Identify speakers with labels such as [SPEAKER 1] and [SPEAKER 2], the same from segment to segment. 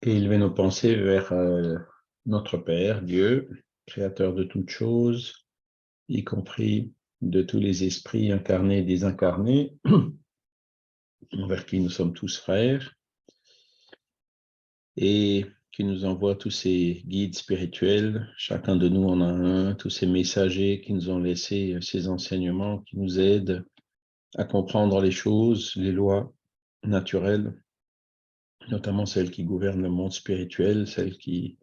[SPEAKER 1] et élever nos pensées vers notre Père, Dieu, créateur de toutes choses, y compris de tous les esprits incarnés et désincarnés, envers qui nous sommes tous frères, et qui nous envoie tous ces guides spirituels. Chacun de nous en a un, tous ces messagers qui nous ont laissé ces enseignements qui nous aident à comprendre les choses, les lois naturelles, notamment celles qui gouvernent le monde spirituel, celles qui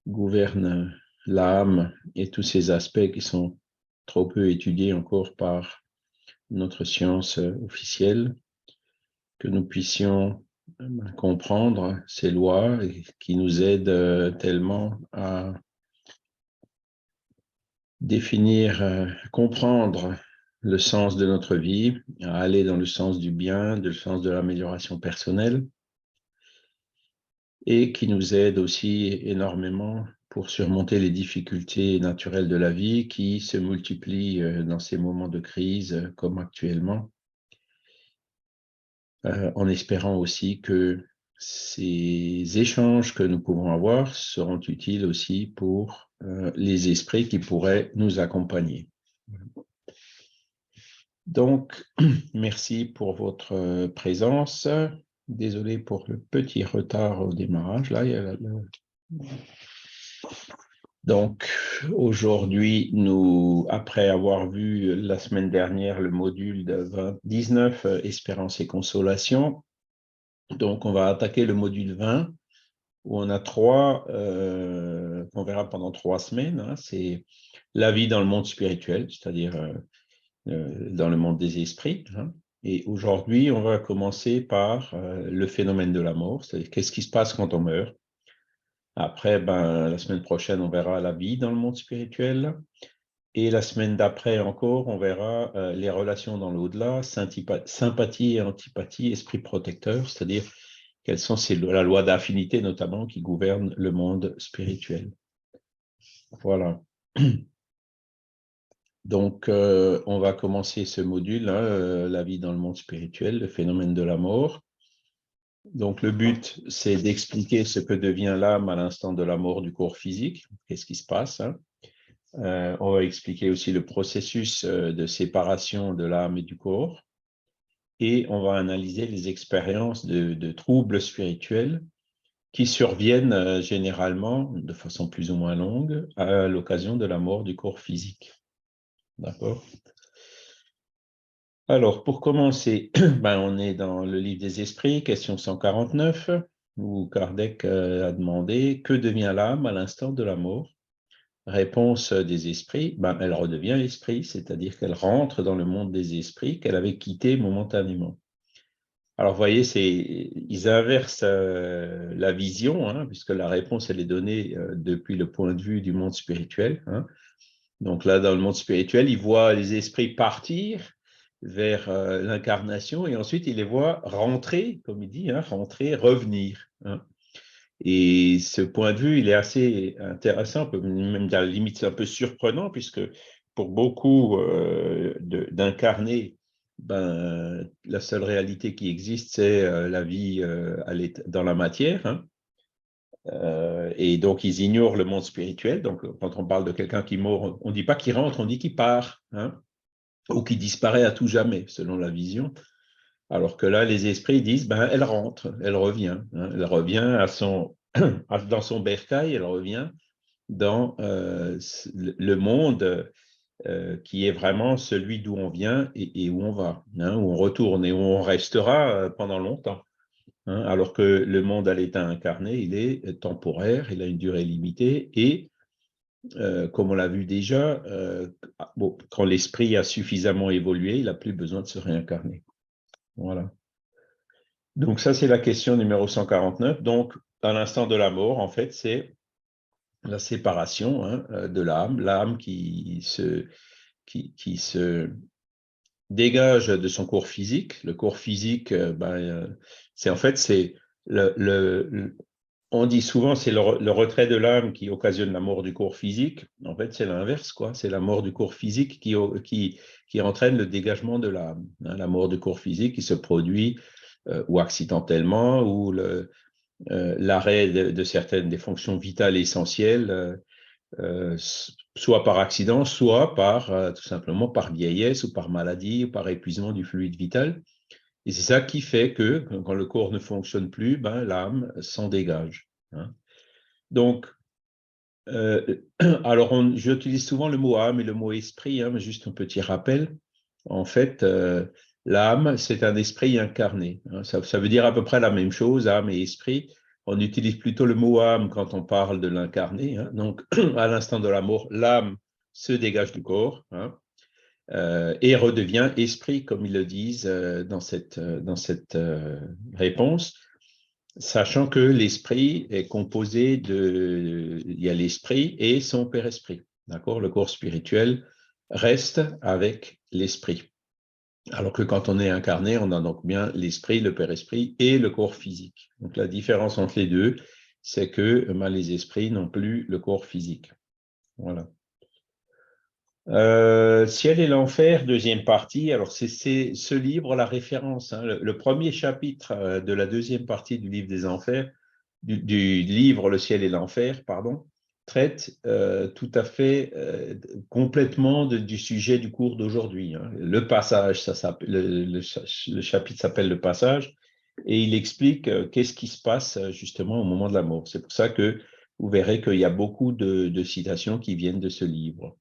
[SPEAKER 1] gouvernent l'âme et tous ces aspects qui sont trop peu étudiés encore par notre science officielle, que nous puissions comprendre ces lois et qui nous aident tellement à définir, comprendre le sens de notre vie, à aller dans le sens du bien, le sens de l'amélioration personnelle, et qui nous aident aussi énormément pour surmonter les difficultés naturelles de la vie qui se multiplient dans ces moments de crise comme actuellement, en espérant aussi que ces échanges que nous pouvons avoir seront utiles aussi pour les esprits qui pourraient nous accompagner. Donc, merci pour votre présence. Désolé pour le petit retard au démarrage. Là, il y a Donc, aujourd'hui, après avoir vu la semaine dernière le module de 19, Espérance et consolation, donc on va attaquer le module 20, où on a qu'on verra pendant 3 semaines. Hein, c'est la vie dans le monde spirituel, c'est-à-dire dans le monde des esprits. Hein. Et aujourd'hui, on va commencer par le phénomène de la mort, c'est-à-dire qu'est-ce qui se passe quand on meurt. Après, la semaine prochaine, on verra la vie dans le monde spirituel. Et la semaine d'après encore, on verra les relations dans l'au-delà, sympathie et antipathie, esprit protecteur, c'est-à-dire quelles sont la loi d'affinité notamment qui gouverne le monde spirituel. Voilà. Donc, on va commencer ce module, hein, la vie dans le monde spirituel, le phénomène de la mort. Donc, le but, c'est d'expliquer ce que devient l'âme à l'instant de la mort du corps physique, qu'est-ce qui se passe. Hein. On va expliquer aussi le processus de séparation de l'âme et du corps. Et on va analyser les expériences de troubles spirituels qui surviennent généralement, de façon plus ou moins longue, à l'occasion de la mort du corps physique. D'accord ? Alors, pour commencer, on est dans le livre des esprits, question 149, où Kardec a demandé « Que devient l'âme à l'instant de la mort ?» Réponse des esprits, elle redevient esprit, c'est-à-dire qu'elle rentre dans le monde des esprits qu'elle avait quitté momentanément. Alors, vous voyez, ils inversent la vision, hein, puisque la réponse, elle est donnée depuis le point de vue du monde spirituel. Hein. Donc là, dans le monde spirituel, ils voient les esprits partir vers l'incarnation et ensuite, ils les voient rentrer, comme il dit, hein, rentrer, revenir. Hein. Et ce point de vue, il est assez intéressant, on peut même dire à la limite, c'est un peu surprenant, puisque pour beaucoup d'incarnés, la seule réalité qui existe, c'est la vie dans la matière. Hein. Et donc, ils ignorent le monde spirituel. Donc, quand on parle de quelqu'un qui meurt, on ne dit pas qu'il rentre, on dit qu'il part, hein, ou qu'il disparaît à tout jamais, selon la vision. Alors que là, les esprits disent, elle rentre, elle revient. Hein, elle revient dans son bercail, elle revient dans le monde qui est vraiment celui d'où on vient et où on va, hein, où on retourne et où on restera pendant longtemps. Hein, alors que le monde à l'état incarné, il est temporaire, il a une durée limitée et, comme on l'a vu déjà, quand l'esprit a suffisamment évolué, il n'a plus besoin de se réincarner. Voilà. Donc ça, c'est la question numéro 149. Donc, à l'instant de la mort, en fait, c'est la séparation, hein, de l'âme qui se dégage de son corps physique. Le corps physique, c'est en fait, c'est on dit souvent c'est le retrait de l'âme qui occasionne la mort du corps physique. En fait, c'est l'inverse, quoi. C'est la mort du corps physique qui entraîne le dégagement de l'âme. Hein, la mort du corps physique qui se produit ou accidentellement, ou l'arrêt de certaines des fonctions vitales essentielles, soit par accident, soit par tout simplement par vieillesse ou par maladie ou par épuisement du fluide vital. Et c'est ça qui fait que quand le corps ne fonctionne plus, ben, l'âme s'en dégage. Hein. Donc, alors j'utilise souvent le mot âme et le mot esprit, hein, mais juste un petit rappel. En fait, l'âme, c'est un esprit incarné. Hein. Ça veut dire à peu près la même chose, âme et esprit. On utilise plutôt le mot âme quand on parle de l'incarné. Hein. Donc, à l'instant de la mort, l'âme se dégage du corps, hein, et redevient esprit, comme ils le disent dans cette réponse, sachant que l'esprit est composé de... Il y a l'esprit et son père-esprit. D'accord? Le corps spirituel reste avec l'esprit. Alors que quand on est incarné, on a donc bien l'esprit, le père-esprit et le corps physique. Donc la différence entre les deux, c'est que les esprits n'ont plus le corps physique. Voilà. Ciel et l'enfer, deuxième partie. Alors, c'est ce livre, la référence. Hein, le premier chapitre de la deuxième partie du livre des enfers, du livre Le ciel et l'enfer, pardon, traite tout à fait complètement du sujet du cours d'aujourd'hui. Hein. Le passage, le chapitre s'appelle Le passage, et il explique qu'est-ce qui se passe justement au moment de la mort. C'est pour ça que vous verrez qu'il y a beaucoup de citations qui viennent de ce livre.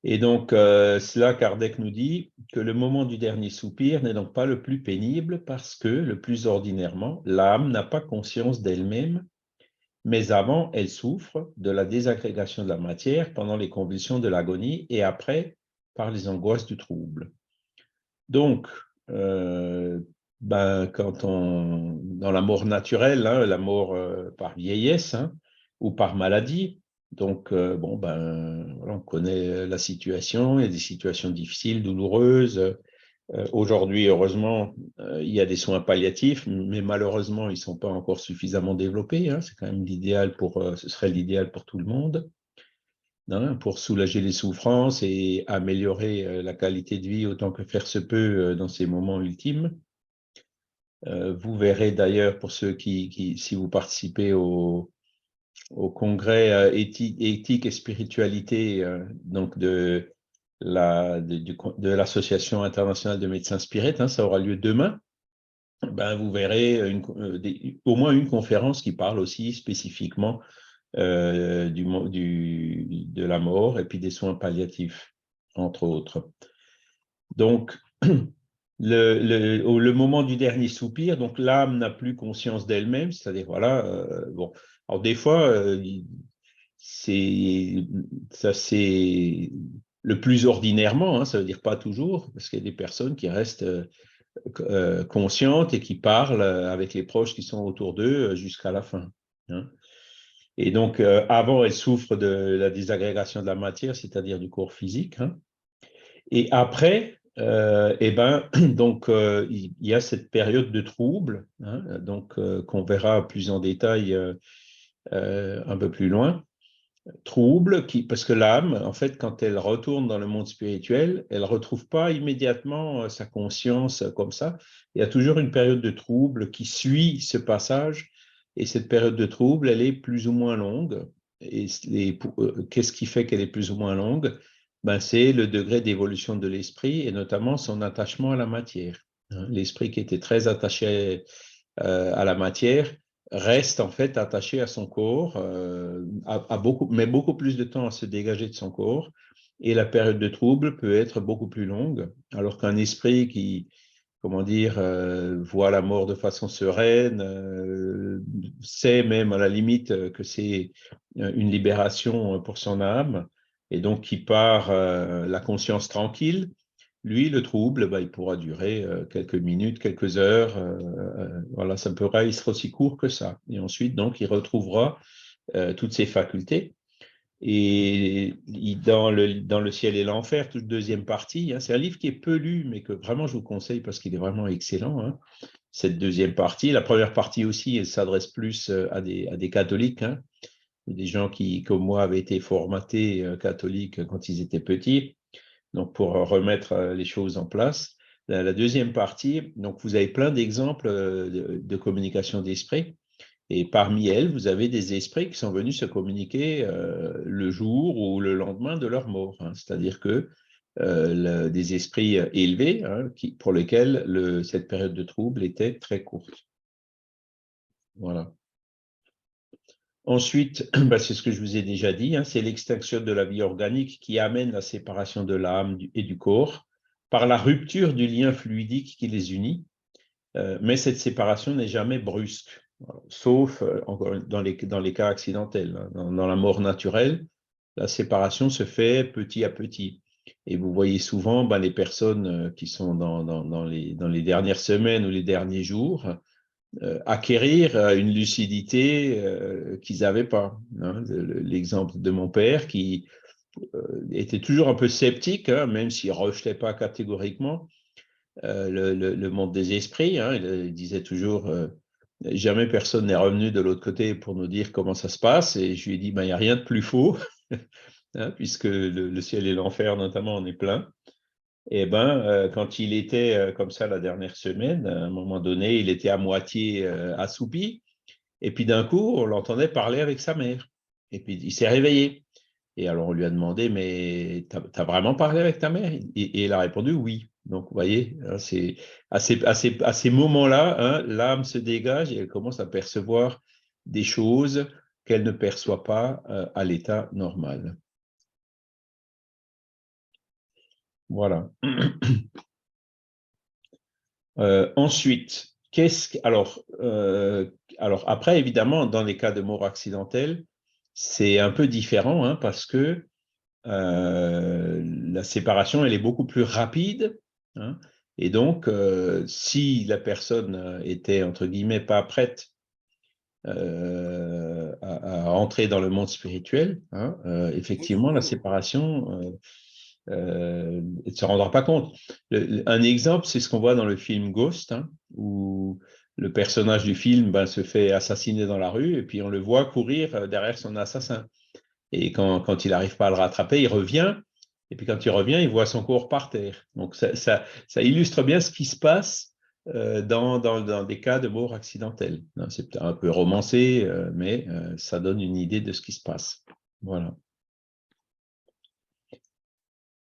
[SPEAKER 1] Et donc, cela, Kardec nous dit que le moment du dernier soupir n'est donc pas le plus pénible parce que, le plus ordinairement, l'âme n'a pas conscience d'elle-même, mais avant, elle souffre de la désagrégation de la matière pendant les convulsions de l'agonie et après, par les angoisses du trouble. Donc, quand dans la mort naturelle, hein, la mort par vieillesse, hein, ou par maladie, donc voilà, on connaît la situation, il y a des situations difficiles, douloureuses. Aujourd'hui, heureusement, il y a des soins palliatifs, mais malheureusement, ils ne sont pas encore suffisamment développés. Hein, c'est quand même l'idéal ce serait l'idéal pour tout le monde. Hein, pour soulager les souffrances et améliorer la qualité de vie autant que faire se peut dans ces moments ultimes. Vous verrez d'ailleurs, pour ceux si vous participez au congrès éthique et spiritualité donc de l'Association internationale de médecins spirites, hein, ça aura lieu demain. Ben, vous verrez au moins une conférence qui parle aussi spécifiquement de la mort et puis des soins palliatifs, entre autres. Donc, le moment du dernier soupir, donc l'âme n'a plus conscience d'elle-même, c'est-à-dire, voilà, bon, alors des fois, c'est le plus ordinairement, hein, ça veut dire pas toujours, parce qu'il y a des personnes qui restent conscientes et qui parlent avec les proches qui sont autour d'eux jusqu'à la fin. Hein. Et donc, avant, elle souffre de la désagrégation de la matière, c'est-à-dire du corps physique. Hein. Et après, donc, il y a cette période de trouble, hein, donc qu'on verra plus en détail un peu plus loin. Trouble, parce que l'âme, en fait, quand elle retourne dans le monde spirituel, elle ne retrouve pas immédiatement sa conscience comme ça. Il y a toujours une période de trouble qui suit ce passage. Et cette période de trouble, elle est plus ou moins longue. Et qu'est-ce qui fait qu'elle est plus ou moins longue? Ben, c'est le degré d'évolution de l'esprit et notamment son attachement à la matière. Hein. L'esprit qui était très attaché à la matière reste en fait attaché à son corps, met beaucoup plus de temps à se dégager de son corps. Et la période de trouble peut être beaucoup plus longue, alors qu'un esprit qui, comment dire, voit la mort de façon sereine, sait même à la limite que c'est une libération pour son âme, et donc qui part la conscience tranquille. Lui, le trouble, il pourra durer quelques minutes, quelques heures. Voilà, ça pourra être aussi court que ça. Et ensuite, donc, il retrouvera toutes ses facultés. Et dans le ciel et l'enfer, toute deuxième partie, hein, c'est un livre qui est peu lu, mais que vraiment je vous conseille parce qu'il est vraiment excellent. Hein, cette deuxième partie. La première partie aussi, elle s'adresse plus à des catholiques, hein, des gens qui, comme moi, avaient été formatés catholiques quand ils étaient petits, donc pour remettre les choses en place. la deuxième partie, donc vous avez plein d'exemples de communication d'esprit. Et parmi elles, vous avez des esprits qui sont venus se communiquer le jour ou le lendemain de leur mort. Hein. C'est-à-dire que des esprits élevés hein, pour lesquels cette période de trouble était très courte. Voilà. Ensuite, bah, c'est ce que je vous ai déjà dit, hein, c'est l'extinction de la vie organique qui amène la séparation de l'âme et du corps par la rupture du lien fluidique qui les unit. Mais cette séparation n'est jamais brusque, sauf dans les cas accidentels. Hein. Dans la mort naturelle, la séparation se fait petit à petit. Et vous voyez souvent les personnes qui sont dans les dernières semaines ou les derniers jours acquérir une lucidité qu'ils n'avaient pas. Hein. L'exemple de mon père qui était toujours un peu sceptique, hein, même s'il ne rejetait pas catégoriquement le monde des esprits. Hein, il disait toujours jamais personne n'est revenu de l'autre côté pour nous dire comment ça se passe. Et je lui ai dit, il n'y a rien de plus faux, hein, puisque le ciel et l'enfer, notamment, en est plein. Et quand il était comme ça la dernière semaine, à un moment donné, il était à moitié assoupi. Et puis d'un coup, on l'entendait parler avec sa mère. Et puis il s'est réveillé. Et alors on lui a demandé, mais t'as vraiment parlé avec ta mère? Et il a répondu oui. Donc vous voyez, hein, c'est à ces moments-là, hein, l'âme se dégage et elle commence à percevoir des choses qu'elle ne perçoit pas à l'état normal. Voilà. Ensuite, alors après, évidemment, dans les cas de mort accidentelle, c'est un peu différent hein, parce que la séparation, elle est beaucoup plus rapide. Hein, et donc, si la personne était, entre guillemets, pas prête à entrer dans le monde spirituel, hein, effectivement, la séparation, elle ne se rendra pas compte. Un exemple, c'est ce qu'on voit dans le film Ghost, hein, où le personnage du film se fait assassiner dans la rue et puis on le voit courir derrière son assassin. Et quand il n'arrive pas à le rattraper, il revient. Et puis quand il revient, il voit son corps par terre. Donc ça illustre bien ce qui se passe dans des cas de mort accidentelle. C'est un peu romancé, mais ça donne une idée de ce qui se passe. Voilà.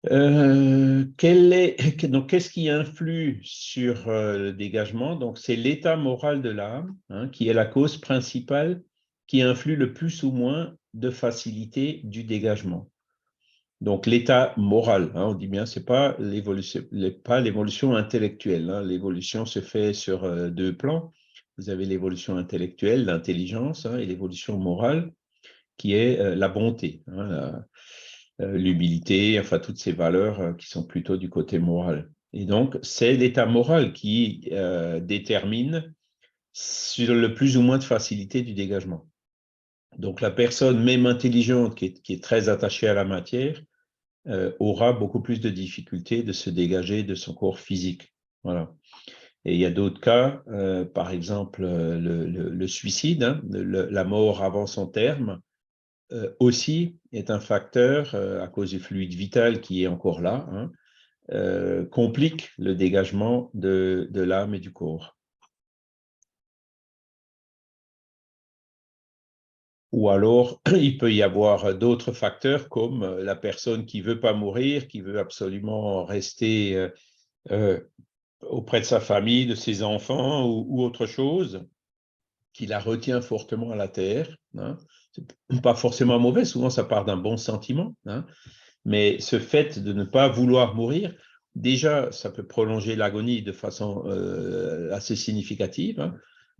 [SPEAKER 1] Donc, qu'est-ce qui influe sur le dégagement? Donc, c'est l'état moral de l'âme, hein, qui est la cause principale qui influe le plus ou moins de facilité du dégagement. Donc, l'état moral, hein, on dit bien, c'est pas l'évolution intellectuelle. Hein. L'évolution se fait sur deux plans. Vous avez l'évolution intellectuelle, l'intelligence, hein, et l'évolution morale, qui est la bonté, hein, l'humilité, enfin toutes ces valeurs qui sont plutôt du côté moral. Et donc, c'est l'état moral qui détermine sur le plus ou moins de facilité du dégagement. Donc, la personne, même intelligente, qui est très attachée à la matière, aura beaucoup plus de difficultés de se dégager de son corps physique. Voilà. Et il y a d'autres cas, par exemple le suicide, hein, la mort avant son terme, aussi est un facteur, à cause du fluide vital qui est encore là, hein, complique le dégagement de l'âme et du corps. Ou alors, il peut y avoir d'autres facteurs comme la personne qui ne veut pas mourir, qui veut absolument rester auprès de sa famille, de ses enfants ou autre chose, qui la retient fortement à la terre. Hein. C'est pas forcément mauvais, souvent ça part d'un bon sentiment. Hein. Mais ce fait de ne pas vouloir mourir, déjà, ça peut prolonger l'agonie de façon assez significative. Hein.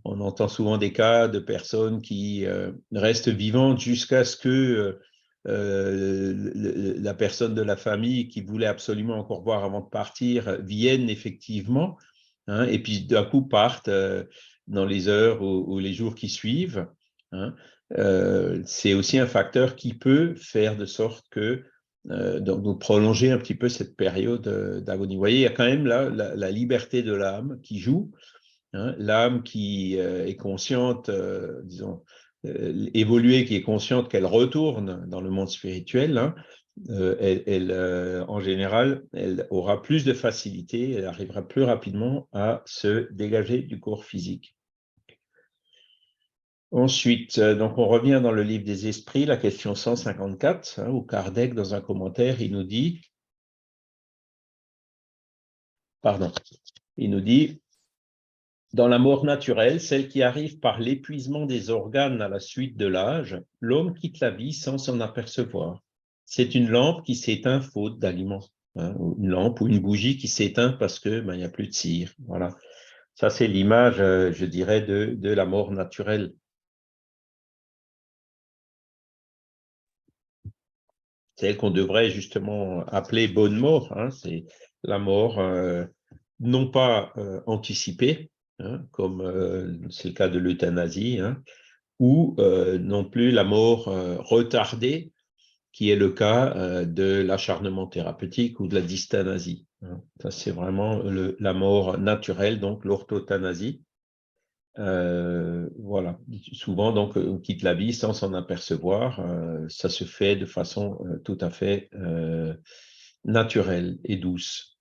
[SPEAKER 1] On entend souvent des cas de personnes qui restent vivantes jusqu'à ce que la personne de la famille qui voulait absolument encore voir avant de partir vienne effectivement, hein, et puis d'un coup partent dans les heures ou les jours qui suivent. Hein. C'est aussi un facteur qui peut faire de sorte que donc prolonger un petit peu cette période d'agonie. Vous voyez, il y a quand même là la liberté de l'âme qui joue, hein, l'âme qui est consciente, disons, évoluée, qui est consciente qu'elle retourne dans le monde spirituel, hein, en général, elle aura plus de facilité, elle arrivera plus rapidement à se dégager du corps physique. Ensuite, donc on revient dans le livre des esprits, la question 154, où Kardec, dans un commentaire, il nous dit, dans la mort naturelle, celle qui arrive par l'épuisement des organes à la suite de l'âge, l'homme quitte la vie sans s'en apercevoir. C'est une lampe qui s'éteint faute d'aliments. Une lampe ou une bougie qui s'éteint parce que il n'y a plus de cire. Voilà. Ça, c'est l'image, je dirais, de la mort naturelle. Celle qu'on devrait justement appeler bonne mort. C'est la mort non pas anticipée, comme c'est le cas de l'euthanasie, ou non plus la mort retardée, qui est le cas de l'acharnement thérapeutique ou de la dysthanasie. Ça, c'est vraiment la mort naturelle, donc l'orthothanasie. Voilà. Souvent, donc, on quitte la vie sans s'en apercevoir. Ça se fait de façon tout à fait naturelle et douce.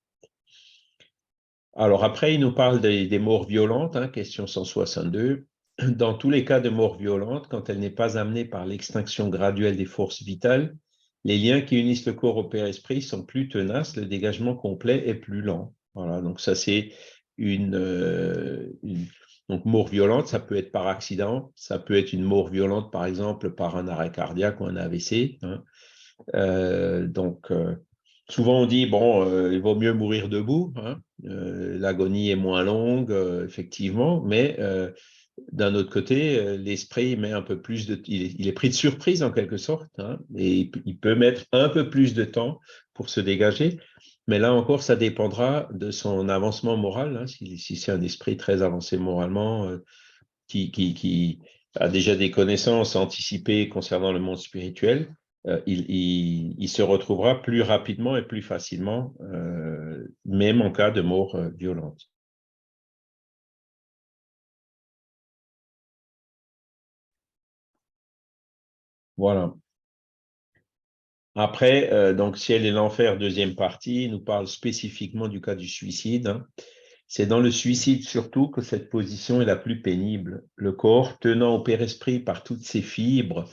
[SPEAKER 1] Alors après, il nous parle des morts violentes, question 162. Dans tous les cas de mort violente, quand elle n'est pas amenée par l'extinction graduelle des forces vitales, les liens qui unissent le corps au père-esprit sont plus tenaces, le dégagement complet est plus lent. Voilà, donc ça c'est donc mort violente, ça peut être par accident, ça peut être une mort violente par exemple par un arrêt cardiaque ou un AVC. Souvent on dit, bon, il vaut mieux mourir debout, l'agonie est moins longue, effectivement, mais d'un autre côté, l'esprit met un peu plus de... Il est pris de surprise en quelque sorte, et il peut mettre un peu plus de temps pour se dégager, mais là encore, ça dépendra de son avancement moral, si c'est un esprit très avancé moralement, qui a déjà des connaissances anticipées concernant le monde spirituel, il se retrouvera plus rapidement et plus facilement, même en cas de mort violente. Voilà. Après, donc, Ciel et l'enfer, deuxième partie, nous parle spécifiquement du cas du suicide. C'est dans le suicide surtout que cette position est la plus pénible. Le corps, tenant au père-esprit par toutes ses fibres,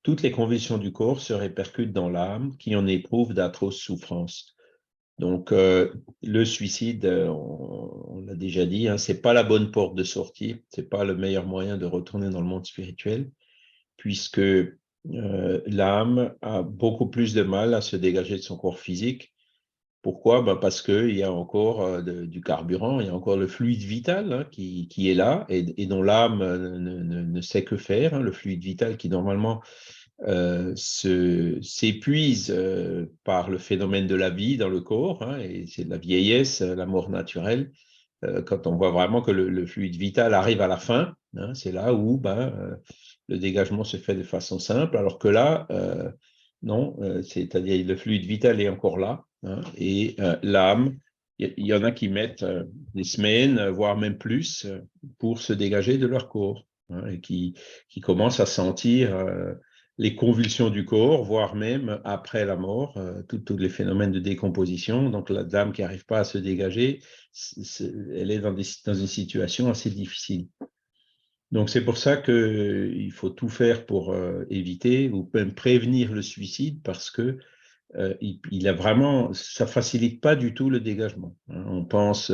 [SPEAKER 1] toutes les convulsions du corps se répercutent dans l'âme qui en éprouve d'atroces souffrances. Donc, le suicide, on l'a déjà dit, c'est pas la bonne porte de sortie, c'est pas le meilleur moyen de retourner dans le monde spirituel, puisque l'âme a beaucoup plus de mal à se dégager de son corps physique. Pourquoi? Parce qu'il y a encore du carburant, il y a encore le fluide vital qui est là et dont l'âme ne sait que faire. Le fluide vital qui normalement s'épuise par le phénomène de la vie dans le corps, et c'est la vieillesse, la mort naturelle. Quand on voit vraiment que le fluide vital arrive à la fin, c'est là où le dégagement se fait de façon simple, alors que là, non, c'est-à-dire le fluide vital est encore là, et l'âme, il y en a qui mettent des semaines, voire même plus, pour se dégager de leur corps, et qui commencent à sentir les convulsions du corps, voire même après la mort, tous les phénomènes de décomposition. Donc la dame qui n'arrive pas à se dégager, elle est dans une situation assez difficile. Donc c'est pour ça qu'il faut tout faire pour éviter ou même prévenir le suicide parce que il a vraiment, ça facilite pas du tout le dégagement. On pense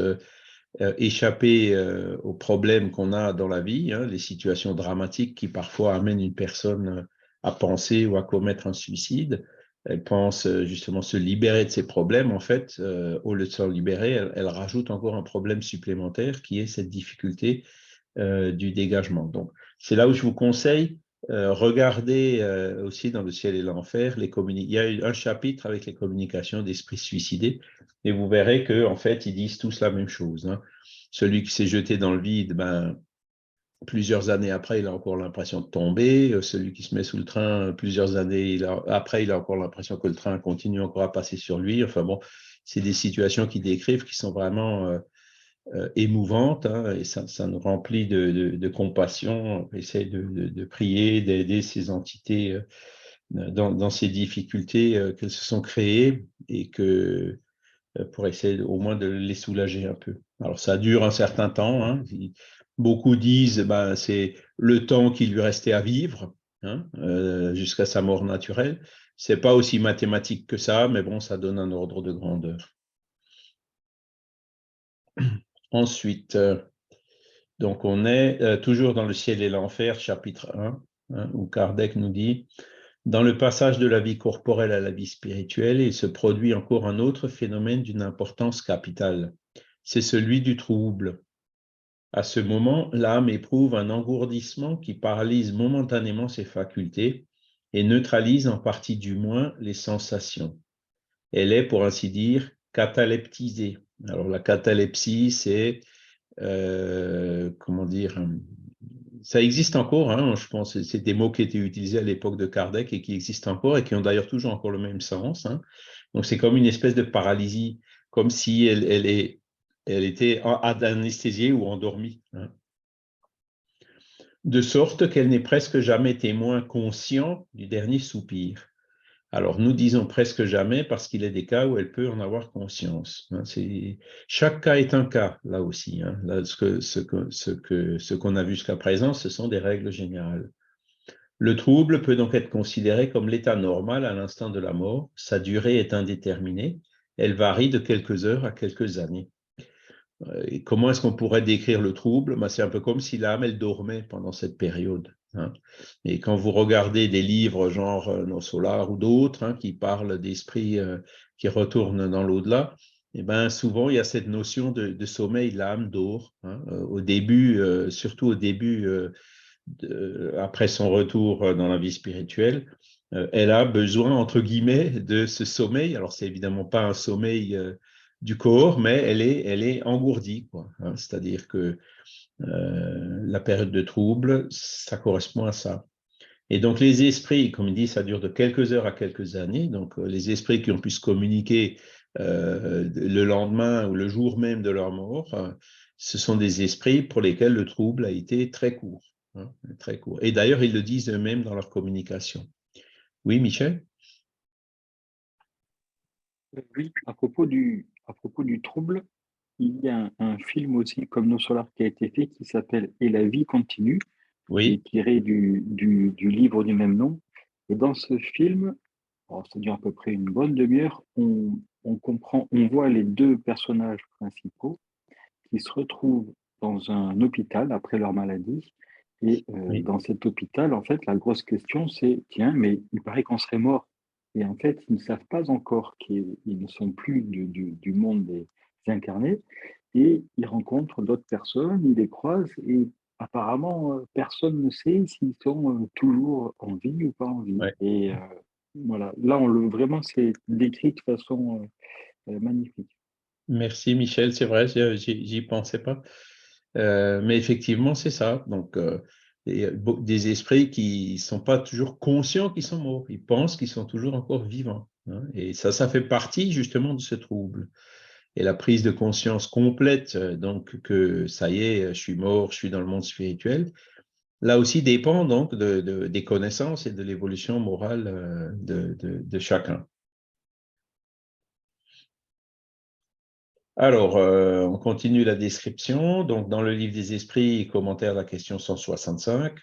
[SPEAKER 1] échapper aux problèmes qu'on a dans la vie, les situations dramatiques qui parfois amènent une personne à penser ou à commettre un suicide. Elle pense justement se libérer de ses problèmes. En fait, au lieu de s'en libérer, elle rajoute encore un problème supplémentaire qui est cette difficulté du dégagement. Donc, c'est là où je vous conseille, regardez aussi dans Le ciel et l'enfer, il y a un chapitre avec les communications d'esprits suicidés, et vous verrez qu'en fait, ils disent tous la même chose. Celui qui s'est jeté dans le vide, plusieurs années après, il a encore l'impression de tomber. Celui qui se met sous le train, plusieurs années après, il a encore l'impression que le train continue encore à passer sur lui. Enfin bon, c'est des situations qu'ils décrivent qui sont vraiment émouvantes, et ça nous remplit de compassion. On essaie de prier, d'aider ces entités dans ces difficultés qu'elles se sont créées et que pour essayer au moins de les soulager un peu. Alors ça dure un certain temps. Hein. Beaucoup disent ben, c'est le temps qui lui restait à vivre hein, jusqu'à sa mort naturelle. C'est pas aussi mathématique que ça, mais bon, ça donne un ordre de grandeur. Ensuite, donc on est toujours dans le ciel et l'enfer, chapitre 1, hein, où Kardec nous dit dans le passage de la vie corporelle à la vie spirituelle, il se produit encore un autre phénomène d'une importance capitale. C'est celui du trouble. À ce moment, l'âme éprouve un engourdissement qui paralyse momentanément ses facultés et neutralise en partie du moins les sensations. Elle est, pour ainsi dire, cataleptisée. Alors la catalepsie, c'est, comment dire, ça existe encore, hein, je pense, c'est des mots qui étaient utilisés à l'époque de Kardec et qui existent encore et qui ont d'ailleurs toujours encore le même sens. Hein. Donc c'est comme une espèce de paralysie, comme si elle était anesthésiée ou endormie. Hein. De sorte qu'elle n'est presque jamais témoin conscient du dernier soupir. Alors, nous disons presque jamais parce qu'il y a des cas où elle peut en avoir conscience. Hein, chaque cas est un cas, là aussi. Hein. Là, ce qu'on a vu jusqu'à présent, ce sont des règles générales. Le trouble peut donc être considéré comme l'état normal à l'instant de la mort. Sa durée est indéterminée. Elle varie de quelques heures à quelques années. Et comment est-ce qu'on pourrait décrire le trouble? Ben, c'est un peu comme si l'âme, elle dormait pendant cette période. Hein. Et quand vous regardez des livres genre Nos Solars ou d'autres hein, qui parlent d'esprits qui retournent dans l'au-delà, eh ben, souvent il y a cette notion de sommeil, l'âme dort. Hein. Au début, surtout au début, après son retour dans la vie spirituelle, elle a besoin, entre guillemets, de ce sommeil. Alors, c'est évidemment pas un sommeil du corps, mais elle est engourdie, quoi. Hein. C'est-à-dire que la période de trouble, ça correspond à ça. Et donc, les esprits, comme il dit, ça dure de quelques heures à quelques années. Donc, les esprits qui ont pu se communiquer le lendemain ou le jour même de leur mort, ce sont des esprits pour lesquels le trouble a été très court. Hein, très court. Et d'ailleurs, ils le disent eux-mêmes dans leur communication. Oui, Michel?
[SPEAKER 2] Oui, à propos du trouble, il y a un film aussi comme Nos Solars qui a été fait qui s'appelle Et la vie continue, qui est
[SPEAKER 1] Oui,
[SPEAKER 2] tiré du livre du même nom. Et dans ce film, alors ça dure à peu près une bonne demi-heure, on comprend, on voit les deux personnages principaux qui se retrouvent dans un hôpital après leur maladie. Et
[SPEAKER 1] oui,
[SPEAKER 2] dans cet hôpital, en fait, la grosse question, c'est, tiens, mais il paraît qu'on serait mort. Et en fait, ils ne savent pas encore qu'ils ne sont plus du monde des incarnés. Et ils rencontrent d'autres personnes, ils les croisent, et apparemment, personne ne sait s'ils sont toujours en vie ou pas en vie.
[SPEAKER 1] ouais.
[SPEAKER 2] Et voilà, là, vraiment, c'est décrit de façon magnifique.
[SPEAKER 1] Merci, Michel. C'est vrai, j'y pensais pas. Mais effectivement, c'est ça. Donc, il y a des esprits qui ne sont pas toujours conscients qu'ils sont morts. Ils pensent qu'ils sont toujours encore vivants. Hein. Et ça fait partie justement de ce trouble. Et la prise de conscience complète, donc que ça y est, je suis mort, je suis dans le monde spirituel, là aussi dépend donc des connaissances et de l'évolution morale de chacun. Alors, on continue la description. Donc, dans le livre des esprits, commentaire de la question 165.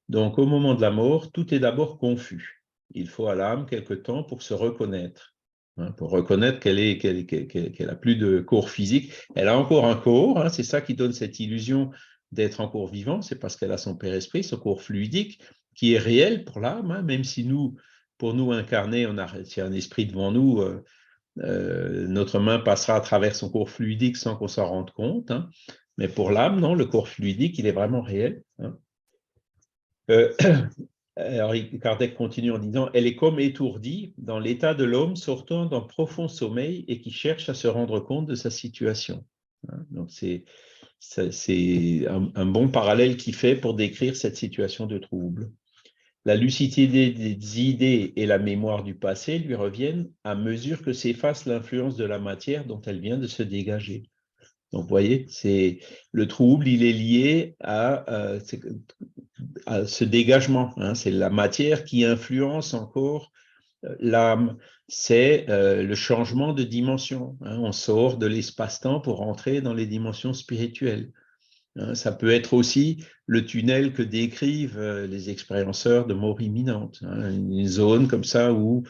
[SPEAKER 1] Donc, au moment de la mort, tout est d'abord confus. Il faut à l'âme quelque temps pour se reconnaître, hein, pour reconnaître qu'elle a plus de corps physique. Elle a encore un corps, hein, c'est ça qui donne cette illusion d'être encore vivant, c'est parce qu'elle a son père-esprit, ce corps fluidique, qui est réel pour l'âme, hein, même si nous, pour nous incarner, s'il y a un esprit devant nous, notre main passera à travers son corps fluidique sans qu'on s'en rende compte. Hein. Mais pour l'âme, non, le corps fluidique, il est vraiment réel. Hein. Euh, alors, Kardec continue en disant, elle est comme étourdie dans l'état de l'homme sortant d'un profond sommeil et qui cherche à se rendre compte de sa situation. Hein. Donc, c'est un bon parallèle qu'il fait pour décrire cette situation de trouble. La lucidité des idées et la mémoire du passé lui reviennent à mesure que s'efface l'influence de la matière dont elle vient de se dégager. Donc, vous voyez, c'est le trouble, il est lié à à ce dégagement. Hein, c'est la matière qui influence encore l'âme. C'est le changement de dimension. Hein, on sort de l'espace-temps pour entrer dans les dimensions spirituelles. Hein, ça peut être aussi le tunnel que décrivent les expérienceurs de mort imminente. Hein, une zone comme ça où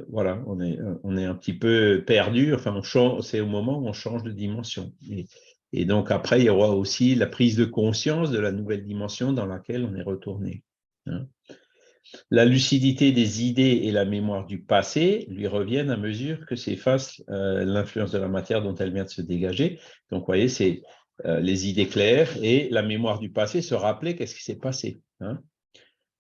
[SPEAKER 1] voilà, on est un petit peu perdu. Enfin, c'est au moment où on change de dimension. Et donc après, il y aura aussi la prise de conscience de la nouvelle dimension dans laquelle on est retourné. Hein. La lucidité des idées et la mémoire du passé lui reviennent à mesure que s'efface l'influence de la matière dont elle vient de se dégager. Donc, vous voyez, c'est les idées claires et la mémoire du passé, se rappeler qu'est-ce qui s'est passé. Hein.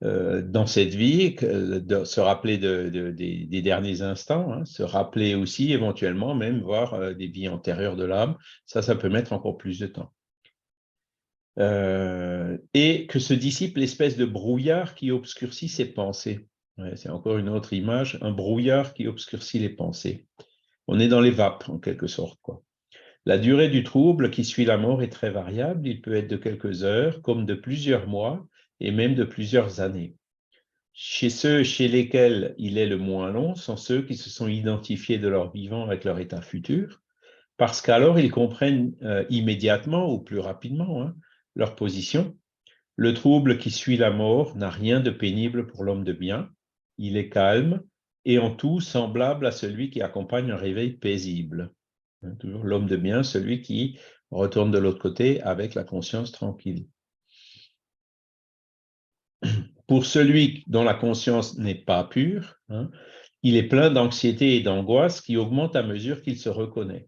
[SPEAKER 1] Dans cette vie, se rappeler des derniers instants, hein, se rappeler aussi éventuellement même voir des vies antérieures de l'âme, ça peut mettre encore plus de temps. Et que se dissipe l'espèce de brouillard qui obscurcit ses pensées. Ouais, c'est encore une autre image, un brouillard qui obscurcit les pensées. On est dans les vapes, en quelque sorte, quoi. La durée du trouble qui suit la mort est très variable. Il peut être de quelques heures, comme de plusieurs mois, et même de plusieurs années. Chez ceux chez lesquels il est le moins long sont ceux qui se sont identifiés de leur vivant avec leur état futur, parce qu'alors ils comprennent immédiatement ou plus rapidement leur position. Le trouble qui suit la mort n'a rien de pénible pour l'homme de bien. Il est calme et en tout semblable à celui qui accompagne un réveil paisible. Toujours l'homme de bien, celui qui retourne de l'autre côté avec la conscience tranquille. Pour celui dont la conscience n'est pas pure, il est plein d'anxiété et d'angoisse qui augmentent à mesure qu'il se reconnaît.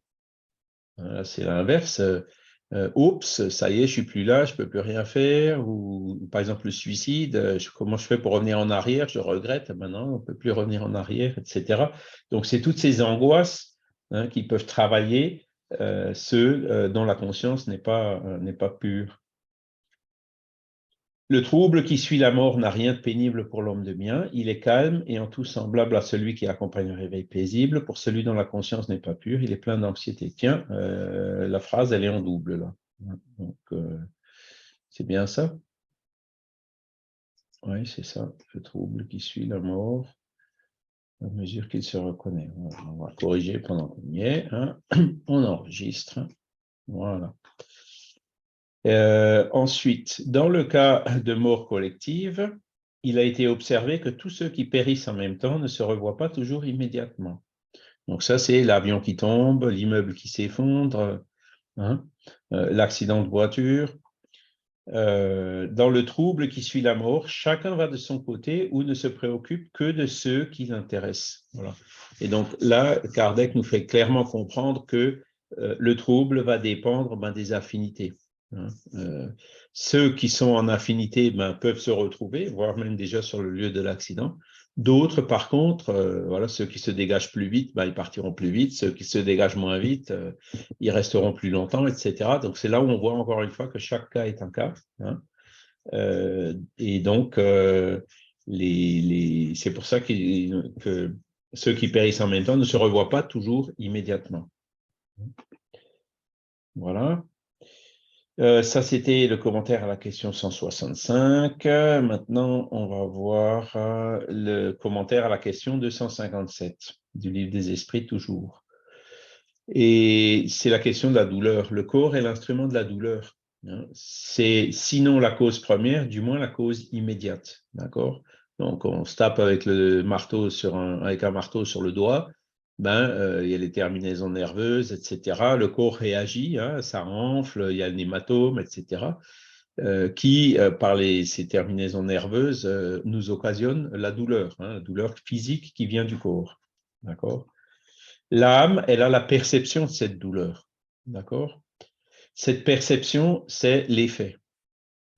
[SPEAKER 1] C'est l'inverse. Oups, ça y est, je suis plus là, je peux plus rien faire. Ou par exemple le suicide, comment je fais pour revenir en arrière? Je regrette, maintenant on peut plus revenir en arrière, etc. Donc c'est toutes ces angoisses qui peuvent travailler ceux dont la conscience n'est pas pure. Le trouble qui suit la mort n'a rien de pénible pour l'homme de bien. Il est calme et en tout semblable à celui qui accompagne un réveil paisible. Pour celui dont la conscience n'est pas pure, il est plein d'anxiété. Tiens, la phrase, elle est en double là. Donc, c'est bien ça? Oui, c'est ça. Le trouble qui suit la mort à mesure qu'il se reconnaît. On va corriger pendant qu'on y est. On enregistre. Voilà. Ensuite, dans le cas de mort collective, il a été observé que tous ceux qui périssent en même temps ne se revoient pas toujours immédiatement. Donc ça, c'est l'avion qui tombe, l'immeuble qui s'effondre, l'accident de voiture. Dans le trouble qui suit la mort, chacun va de son côté ou ne se préoccupe que de ceux qui l'intéressent. Voilà. Et donc là, Kardec nous fait clairement comprendre que le trouble va dépendre des affinités. Ceux qui sont en affinité peuvent se retrouver, voire même déjà sur le lieu de l'accident. D'autres, par contre, voilà, ceux qui se dégagent plus vite, ils partiront plus vite. Ceux qui se dégagent moins vite, ils resteront plus longtemps, etc. Donc, c'est là où on voit encore une fois que chaque cas est un cas. Et donc, c'est pour ça que ceux qui périssent en même temps ne se revoient pas toujours immédiatement. Voilà. Ça, c'était le commentaire à la question 165. Maintenant, on va voir le commentaire à la question 257 du livre des esprits, toujours. Et c'est la question de la douleur. Le corps est l'instrument de la douleur. C'est sinon la cause première, du moins la cause immédiate. D'accord? Donc, on se tape avec le marteau avec un marteau sur le doigt. Il y a les terminaisons nerveuses, etc. Le corps réagit, ça enfle, il y a un hématome, etc. Qui, par ces terminaisons nerveuses, nous occasionne la douleur physique qui vient du corps. D'accord? L'âme, elle a la perception de cette douleur. D'accord? Cette perception, c'est l'effet.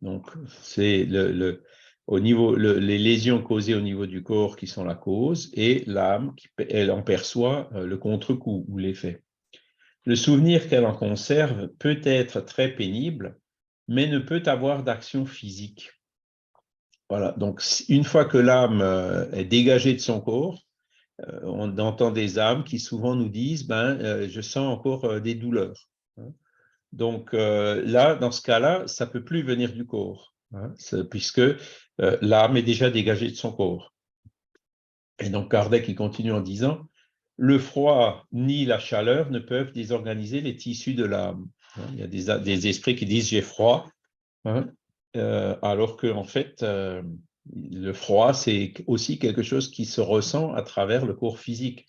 [SPEAKER 1] Donc, c'est au niveau, les lésions causées au niveau du corps qui sont la cause, et l'âme, elle en perçoit le contre-coup ou l'effet. Le souvenir qu'elle en conserve peut être très pénible, mais ne peut avoir d'action physique. Voilà, donc une fois que l'âme est dégagée de son corps, on entend des âmes qui souvent nous disent je sens encore des douleurs. Donc là, dans ce cas-là, ça ne peut plus venir du corps. hein, puisque l'âme est déjà dégagée de son corps. Et donc Kardec il continue en disant, le froid ni la chaleur ne peuvent désorganiser les tissus de l'âme. Il y a des esprits qui disent j'ai froid, hein, alors que en fait, le froid, c'est aussi quelque chose qui se ressent à travers le corps physique.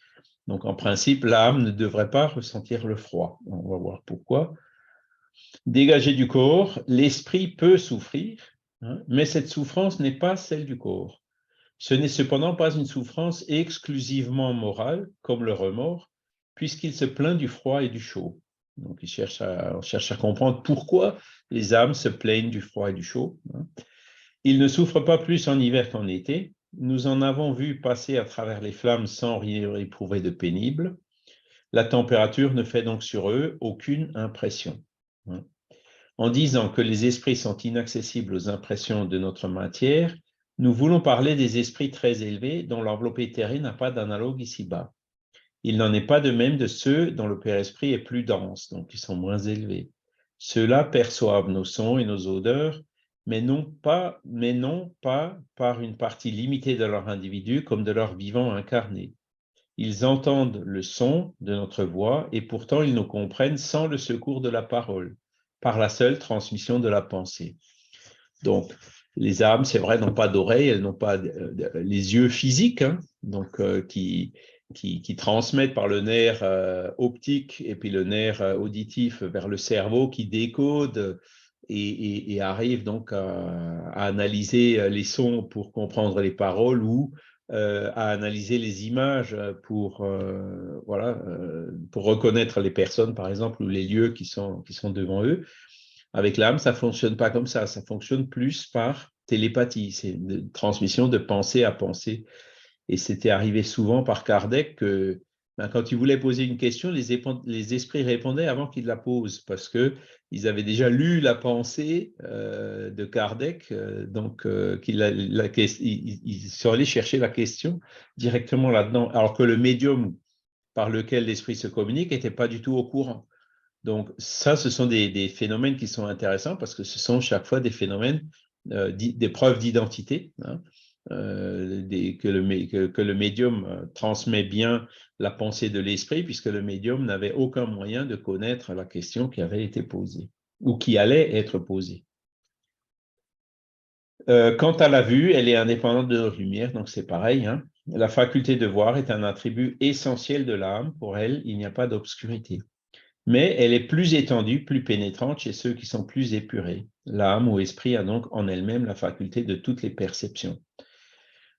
[SPEAKER 1] Donc, en principe, l'âme ne devrait pas ressentir le froid. On va voir pourquoi. Dégagé du corps, l'esprit peut souffrir, hein, mais cette souffrance n'est pas celle du corps. Ce n'est cependant pas une souffrance exclusivement morale, comme le remords, puisqu'il se plaint du froid et du chaud. Donc, on cherche à comprendre pourquoi les âmes se plaignent du froid et du chaud, hein. Ils ne souffrent pas plus en hiver qu'en été. Nous en avons vu passer à travers les flammes sans rien éprouver de pénible. La température ne fait donc sur eux aucune impression, hein. En disant que les esprits sont inaccessibles aux impressions de notre matière, nous voulons parler des esprits très élevés dont l'enveloppe éthérée n'a pas d'analogue ici-bas. Il n'en est pas de même de ceux dont le Père-Esprit est plus dense, donc qui sont moins élevés. Ceux-là perçoivent nos sons et nos odeurs, mais non pas par une partie limitée de leur individu comme de leur vivant incarné. Ils entendent le son de notre voix et pourtant ils nous comprennent sans le secours de la parole, par la seule transmission de la pensée. Donc, les âmes, c'est vrai, n'ont pas d'oreilles, elles n'ont pas les yeux physiques, hein, donc qui transmettent par le nerf optique et puis le nerf auditif vers le cerveau qui décode et arrive donc à analyser les sons pour comprendre les paroles ou à analyser les images pour reconnaître les personnes, par exemple, ou les lieux qui sont devant eux. Avec l'âme, ça ne fonctionne pas comme ça fonctionne plus par télépathie, c'est une transmission de pensée à pensée. Et c'était arrivé souvent par Kardec que quand il voulait poser une question, les esprits répondaient avant qu'il la pose, parce qu'ils avaient déjà lu la pensée de Kardec, ils sont allés chercher la question directement là-dedans, alors que le médium par lequel l'esprit se communique n'était pas du tout au courant. Donc ça, ce sont des phénomènes qui sont intéressants parce que ce sont chaque fois des phénomènes, des preuves d'identité, hein, que le médium transmet bien la pensée de l'esprit puisque le médium n'avait aucun moyen de connaître la question qui avait été posée ou qui allait être posée. Quant à la vue, elle est indépendante de notre lumière, donc c'est pareil, hein. La faculté de voir est un attribut essentiel de l'âme. Pour elle, il n'y a pas d'obscurité. Mais elle est plus étendue, plus pénétrante chez ceux qui sont plus épurés. L'âme ou esprit a donc en elle-même la faculté de toutes les perceptions.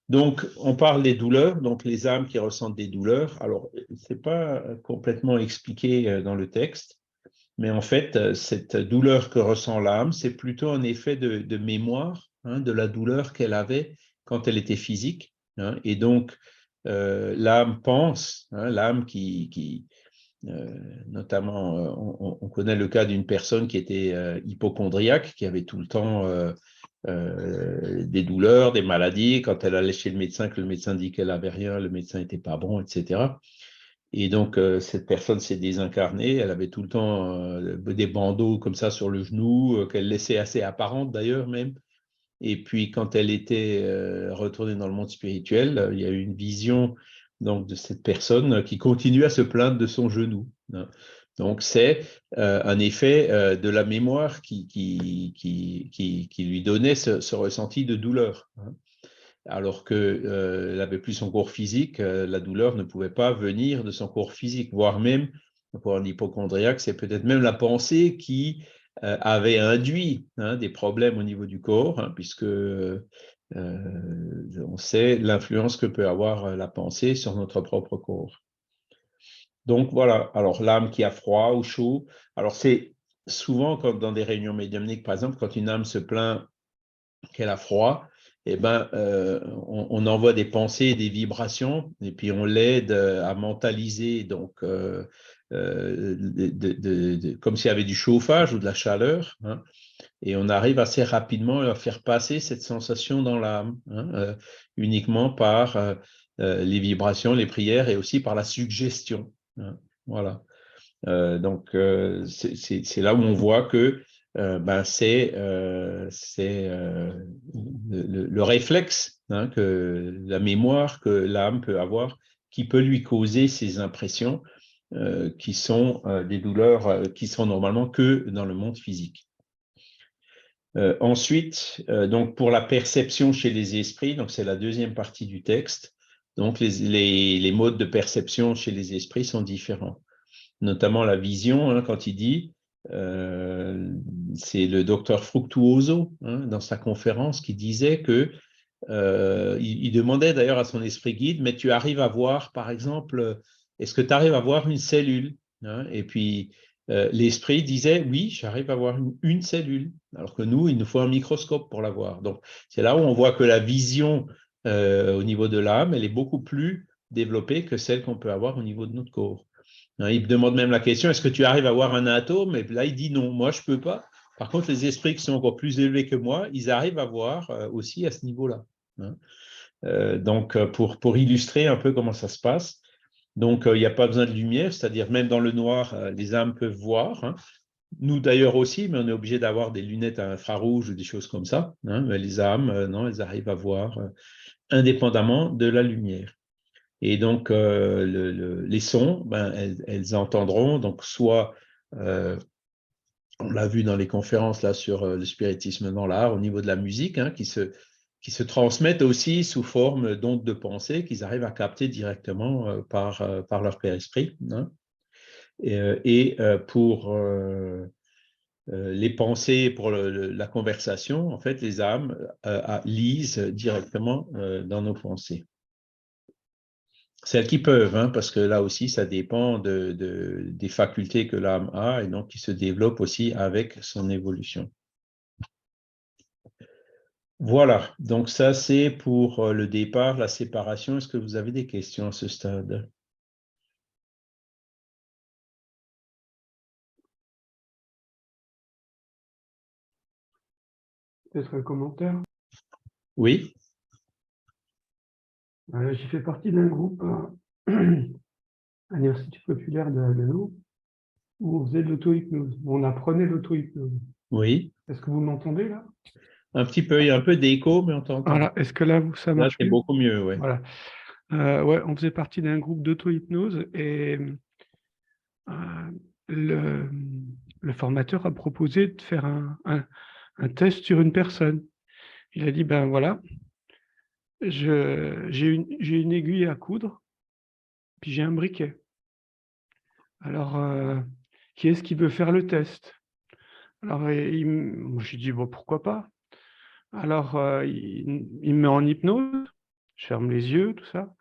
[SPEAKER 1] Donc, on parle des douleurs, donc les âmes qui ressentent des douleurs. Alors, ce n'est pas complètement expliqué dans le texte, mais en fait, cette douleur que ressent l'âme, c'est plutôt un effet de mémoire, hein, de la douleur qu'elle avait quand elle était physique, hein, et donc, l'âme pense, hein, l'âme notamment, on connaît le cas d'une personne qui était hypocondriaque, qui avait tout le temps des douleurs, des maladies. Quand elle allait chez le médecin, que le médecin dit qu'elle n'avait rien, le médecin n'était pas bon, etc. Et donc, cette personne s'est désincarnée. Elle avait tout le temps des bandeaux comme ça sur le genou, qu'elle laissait assez apparentes d'ailleurs même. Et puis, quand elle était retournée dans le monde spirituel, il y a eu une vision donc, de cette personne qui continue à se plaindre de son genou, hein. Donc, c'est un effet de la mémoire qui lui donnait ce ressenti de douleur, hein. Alors qu'elle n'avait plus son corps physique, la douleur ne pouvait pas venir de son corps physique, voire même, pour un hypochondriaque, c'est peut-être même la pensée qui avait induit, hein, des problèmes au niveau du corps, hein, puisque on sait l'influence que peut avoir la pensée sur notre propre corps. Donc voilà, alors l'âme qui a froid ou chaud, alors c'est souvent dans des réunions médiumniques, par exemple, quand une âme se plaint qu'elle a froid, eh ben, on envoie des pensées, des vibrations, et puis on l'aide à mentaliser, donc comme s'il y avait du chauffage ou de la chaleur, hein, et on arrive assez rapidement à faire passer cette sensation dans l'âme, hein, uniquement par les vibrations, les prières et aussi par la suggestion, hein, voilà. Donc, c'est là où on voit que c'est le réflexe, hein, que la mémoire que l'âme peut avoir, qui peut lui causer ces impressions qui sont des douleurs qui sont normalement que dans le monde physique. Ensuite, donc pour la perception chez les esprits, donc c'est la deuxième partie du texte, donc les modes de perception chez les esprits sont différents, notamment la vision, hein, quand il dit, c'est le docteur Fructuoso, hein, dans sa conférence, qui disait que, il demandait d'ailleurs à son esprit guide, mais tu arrives à voir, par exemple, est-ce que tu arrives à voir une cellule, hein? Et puis, l'esprit disait, oui, j'arrive à voir une cellule, alors que nous, il nous faut un microscope pour la voir. Donc, c'est là où on voit que la vision au niveau de l'âme, elle est beaucoup plus développée que celle qu'on peut avoir au niveau de notre corps. Il demande même la question, est-ce que tu arrives à voir un atome? Et là, il dit non, moi, je ne peux pas. Par contre, les esprits qui sont encore plus élevés que moi, ils arrivent à voir aussi à ce niveau-là. Donc, pour illustrer un peu comment ça se passe, donc, il n'y a pas besoin de lumière, c'est-à-dire même dans le noir, les âmes peuvent voir, hein. Nous d'ailleurs aussi, mais on est obligé d'avoir des lunettes à infrarouge ou des choses comme ça, hein. Mais les âmes, non, elles arrivent à voir indépendamment de la lumière. Et donc, les sons, elles entendront, donc soit, on l'a vu dans les conférences là sur le spiritisme dans l'art, au niveau de la musique, hein, qui se transmettent aussi sous forme d'ondes de pensée qu'ils arrivent à capter directement par leur père esprit, hein. Et pour les pensées, pour la conversation, en fait, les âmes lisent directement dans nos pensées. Celles qui peuvent, hein, parce que là aussi, ça dépend des facultés que l'âme a et donc qui se développe aussi avec son évolution. Voilà, donc ça c'est pour le départ, la séparation. Est-ce que vous avez des questions à ce stade?
[SPEAKER 3] Peut-être un commentaire.
[SPEAKER 1] Oui,
[SPEAKER 3] J'ai fait partie d'un groupe à l'Université populaire de Haguenau où on faisait de l'auto-hypnose. On apprenait l'auto-hypnose.
[SPEAKER 1] oui.
[SPEAKER 3] Est-ce que vous m'entendez là?
[SPEAKER 1] Un petit peu, il y a un peu d'écho, mais on t'entend.
[SPEAKER 3] Voilà. Est-ce que là, ça
[SPEAKER 1] Là,
[SPEAKER 3] marche
[SPEAKER 1] c'est
[SPEAKER 3] mieux?
[SPEAKER 1] beaucoup mieux, oui.
[SPEAKER 3] Voilà. Ouais, on faisait partie d'un groupe d'auto-hypnose et le, le formateur a proposé de faire un test sur une personne. Il a dit, ben voilà, j'ai une aiguille à coudre, puis j'ai un briquet. Alors, qui est-ce qui veut faire le test? Alors, moi, j'ai dit, bon, pourquoi pas? Alors, il me met en hypnose, je ferme les yeux, tout ça.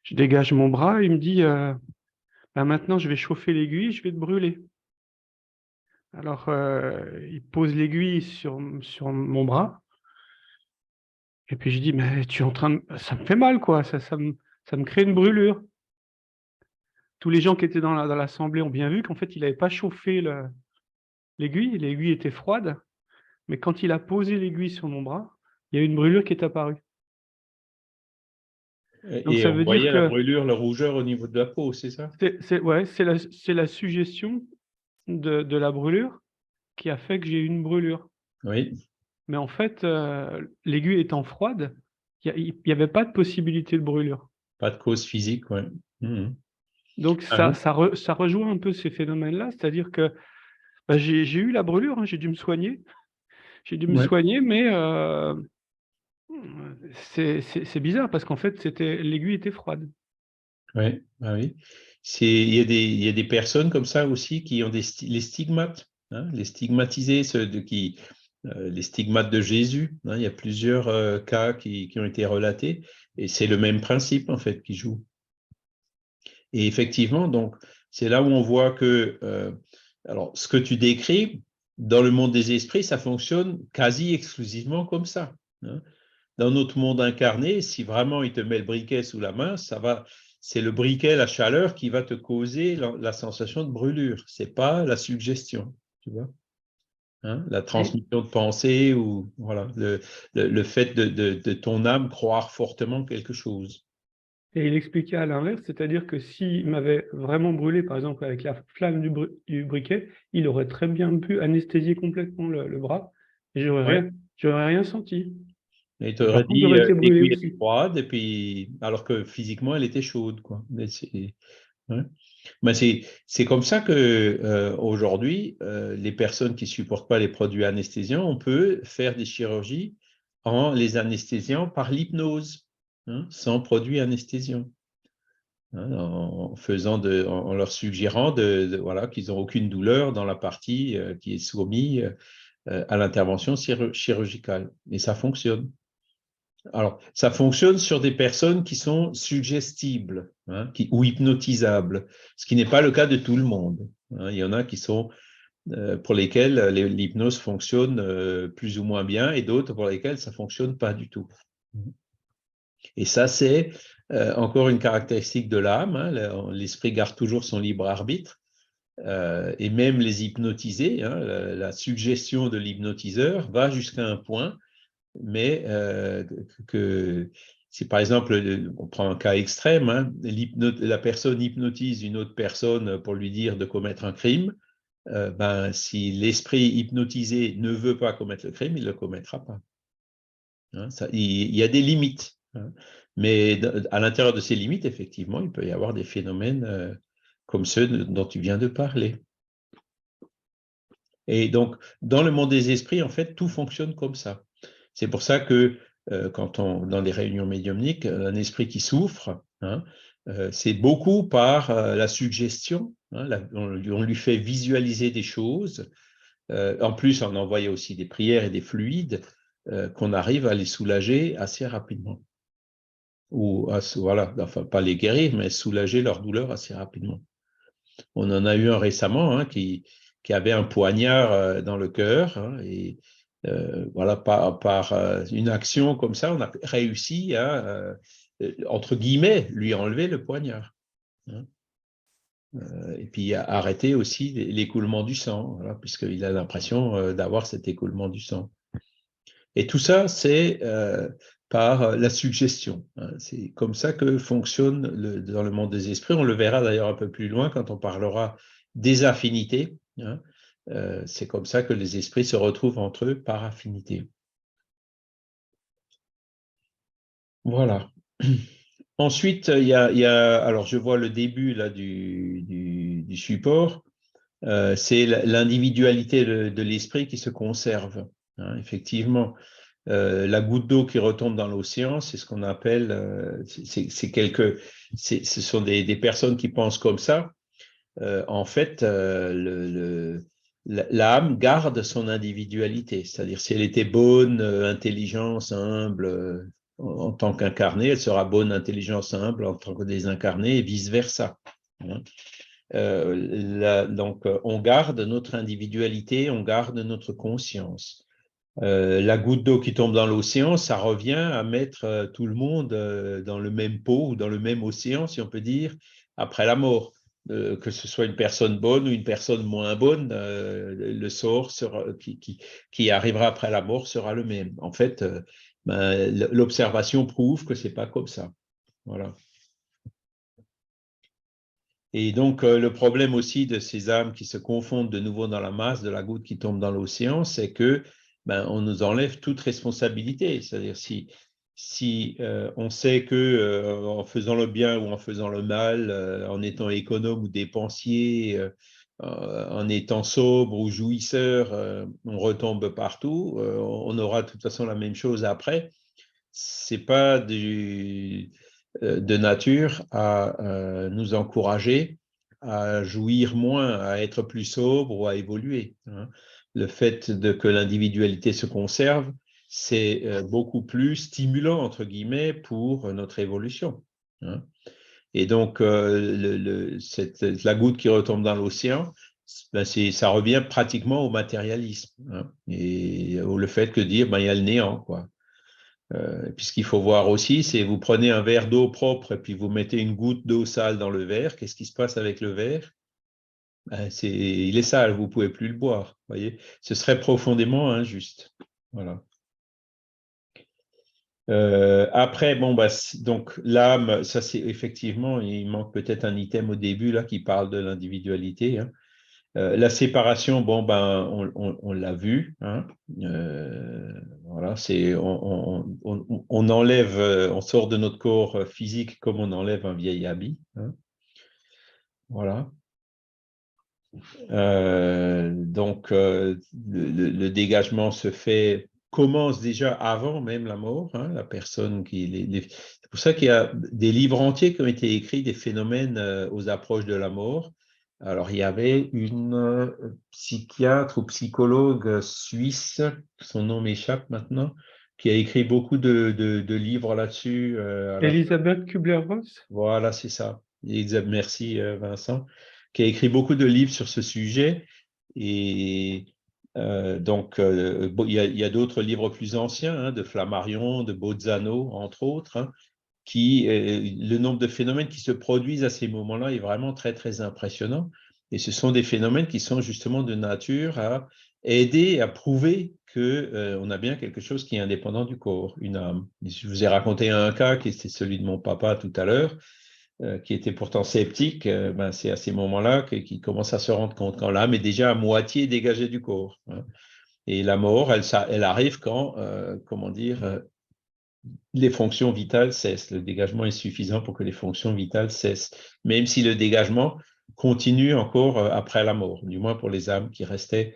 [SPEAKER 3] Je dégage mon bras, il me dit, ben maintenant, je vais chauffer l'aiguille, je vais te brûler. Alors, il pose l'aiguille sur mon bras. Et puis, je dis, mais tu es en train de... Ça me fait mal, quoi. Ça me crée une brûlure. Tous les gens qui étaient dans l'assemblée ont bien vu qu'en fait, il n'avait pas chauffé l'aiguille. L'aiguille était froide. Mais quand il a posé l'aiguille sur mon bras, il y a une brûlure qui est apparue. Donc,
[SPEAKER 1] Et
[SPEAKER 3] ça
[SPEAKER 1] on
[SPEAKER 3] veut dire
[SPEAKER 1] voyait la
[SPEAKER 3] que
[SPEAKER 1] brûlure, la rougeur au niveau de la peau, c'est ça?
[SPEAKER 3] ouais, c'est la suggestion de la brûlure qui a fait que j'ai eu une brûlure.
[SPEAKER 1] Oui,
[SPEAKER 3] Mais en fait, l'aiguille étant froide, il n'y avait pas de possibilité de brûlure.
[SPEAKER 1] pas de cause physique, oui. Mhm.
[SPEAKER 3] Donc,
[SPEAKER 1] Ah oui,
[SPEAKER 3] ça rejoint un peu ces phénomènes-là, c'est-à-dire que bah, j'ai eu la brûlure, hein, j'ai dû me soigner. J'ai dû me
[SPEAKER 1] ouais.
[SPEAKER 3] soigner, mais c'est bizarre parce qu'en fait, l'aiguille était froide.
[SPEAKER 1] Ouais, ah oui. Il y a des personnes comme ça aussi qui ont les stigmates, hein, les stigmatisés, les stigmates de Jésus, hein. Il y a plusieurs cas qui ont été relatés et c'est le même principe en fait qui joue. Et effectivement, donc, c'est là où on voit que, alors, ce que tu décris, dans le monde des esprits, ça fonctionne quasi exclusivement comme ça, hein. Dans notre monde incarné, si vraiment il te met le briquet sous la main, c'est le briquet, la chaleur qui va te causer la sensation de brûlure. C'est pas la suggestion, tu vois, hein, la
[SPEAKER 3] Et,
[SPEAKER 1] transmission de pensée ou voilà, le fait de ton âme croire fortement quelque chose.
[SPEAKER 3] Et il expliquait à l'inverse, c'est-à-dire que s'il m'avait vraiment brûlé, par exemple avec la flamme du briquet, il aurait très bien pu anesthésier complètement le bras et
[SPEAKER 1] Ouais.
[SPEAKER 3] j'aurais rien senti.
[SPEAKER 1] Et tu
[SPEAKER 3] Et
[SPEAKER 1] aurais
[SPEAKER 3] par contre,
[SPEAKER 1] dit
[SPEAKER 3] j'aurais été brûlé
[SPEAKER 1] l'aiguille était
[SPEAKER 3] aussi.
[SPEAKER 1] froide, et puis, alors que physiquement, elle était chaude, quoi. Mais ouais. Mais c'est comme ça que aujourd'hui, les personnes qui supportent pas les produits anesthésiants, on peut faire des chirurgies en les anesthésiant par l'hypnose, hein, sans produits anesthésiants, hein, en leur suggérant voilà, qu'ils n'ont aucune douleur dans la partie qui est soumise à l'intervention chirurgicale. Et ça fonctionne. Alors, ça fonctionne sur des personnes qui sont suggestibles, hein, ou hypnotisables, ce qui n'est pas le cas de tout le monde, hein. Il y en a qui sont pour lesquels l'hypnose fonctionne plus ou moins bien, et d'autres pour lesquels ça fonctionne pas du tout. Et ça, c'est encore une caractéristique de l'âme, hein. L'esprit garde toujours son libre arbitre, et même les hypnotisés, hein, la suggestion de l'hypnotiseur va jusqu'à un point, mais que si par exemple, on prend un cas extrême, hein, la personne hypnotise une autre personne pour lui dire de commettre un crime, ben, si l'esprit hypnotisé ne veut pas commettre le crime, il ne le commettra pas, hein. Il y a des limites, hein. Mais à l'intérieur de ces limites, effectivement, il peut y avoir des phénomènes comme ceux dont tu viens de parler. Et donc, dans le monde des esprits, en fait, tout fonctionne comme ça. C'est pour ça que dans les réunions médiumniques, un esprit qui souffre, hein, c'est beaucoup par la suggestion, hein, on lui fait visualiser des choses. En plus, on envoie aussi des prières et des fluides qu'on arrive à les soulager assez rapidement. Ou voilà, enfin pas les guérir, mais soulager leur douleur assez rapidement. On en a eu un récemment, hein, qui avait un poignard dans le cœur, hein, et voilà, par une action comme ça, on a réussi à, entre guillemets, lui enlever le poignard, hein. Et puis arrêter aussi l'écoulement du sang, voilà, puisqu'il a l'impression d'avoir cet écoulement du sang. Et tout ça, c'est par la suggestion, hein. C'est comme ça que fonctionne dans le monde des esprits. On le verra d'ailleurs un peu plus loin quand on parlera des affinités, hein. C'est comme ça que les esprits se retrouvent entre eux par affinité. Voilà. Ensuite, alors je vois le début là du support, c'est l'individualité de l'esprit qui se conserve, hein, effectivement. La goutte d'eau qui retombe dans l'océan, c'est ce qu'on appelle, ce sont des personnes qui pensent comme ça. En fait, l'âme garde son individualité, c'est-à-dire si elle était bonne, intelligence, humble, en tant qu'incarnée, elle sera bonne, intelligence, humble en tant que désincarnée, et vice-versa, hein. Donc, on garde notre individualité, on garde notre conscience. La goutte d'eau qui tombe dans l'océan, ça revient à mettre tout le monde dans le même pot ou dans le même océan, si on peut dire, après la mort. Que ce soit une personne bonne ou une personne moins bonne, le sort qui arrivera après la mort sera le même. En fait, ben, l'observation prouve que c'est pas comme ça. Voilà. Et donc, le problème aussi de ces âmes qui se confondent de nouveau dans la masse de la goutte qui tombe dans l'océan, c'est que ben, on nous enlève toute responsabilité. C'est-à-dire si on sait que en faisant le bien ou en faisant le mal, en étant économe ou dépensier, en étant sobre ou jouisseur, on retombe partout, on aura de toute façon la même chose après. C'est pas de nature à nous encourager à jouir moins, à être plus sobre ou à évoluer, hein. Le fait que l'individualité se conserve, c'est beaucoup plus stimulant, entre guillemets, pour notre évolution, hein. Et donc, la goutte qui retombe dans l'océan, ben ça revient pratiquement au matérialisme, hein, et au le fait que dire, ben, il y a le néant, quoi. Puis ce qu'il faut voir aussi, c'est vous prenez un verre d'eau propre et puis vous mettez une goutte d'eau sale dans le verre. Qu'est-ce qui se passe avec le verre? Ben, il est sale, vous ne pouvez plus le boire. Voyez, ce serait profondément injuste. Voilà. Après, bon, bah, donc l'âme, ça c'est effectivement, il manque peut-être un item au début là qui parle de l'individualité, hein. La séparation, bon, ben, on l'a vu, hein. Voilà, on enlève, on sort de notre corps physique comme on enlève un vieil habit, hein. Voilà. Donc, le dégagement commence déjà avant même la mort, hein, la personne c'est pour ça qu'il y a des livres entiers qui ont été écrits des phénomènes aux approches de la mort. Alors, il y avait une psychiatre ou psychologue suisse, son nom m'échappe maintenant, qui a écrit beaucoup de livres là-dessus.
[SPEAKER 3] Elisabeth Kubler-Ross?
[SPEAKER 1] Voilà, c'est ça. Merci Vincent, qui a écrit beaucoup de livres sur ce sujet. Et donc, il y a d'autres livres plus anciens, hein, de Flammarion, de Bolzano, entre autres, hein, le nombre de phénomènes qui se produisent à ces moments-là est vraiment très, très impressionnant. Et ce sont des phénomènes qui sont justement de nature à aider, à prouver qu'on a bien quelque chose qui est indépendant du corps, une âme. Je vous ai raconté un cas qui était celui de mon papa tout à l'heure, qui était pourtant sceptique. Ben, c'est à ces moments-là qu'il commence à se rendre compte quand l'âme est déjà à moitié dégagée du corps, hein. Et la mort, elle arrive quand, comment dire, les fonctions vitales cessent. Le dégagement est suffisant pour que les fonctions vitales cessent, même si le dégagement continue encore après la mort, du moins pour les âmes qui restaient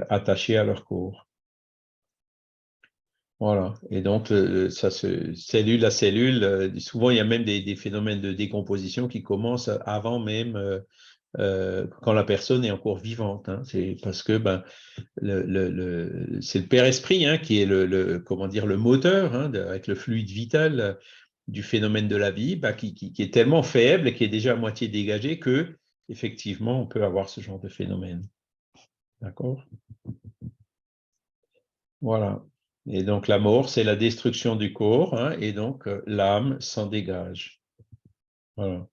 [SPEAKER 1] attachées à leur corps. Voilà. Et donc, ça cellule à cellule, souvent il y a même des phénomènes de décomposition qui commencent avant même quand la personne est encore vivante, hein. C'est parce que ben, c'est le Père Esprit, hein, qui est comment dire, le moteur, hein, avec le fluide vital du phénomène de la vie, ben, qui est tellement faible et qui est déjà à moitié dégagé que effectivement on peut avoir ce genre de phénomène. D'accord? Voilà. Et donc la mort, c'est la destruction du corps, hein, et donc l'âme s'en dégage. Voilà.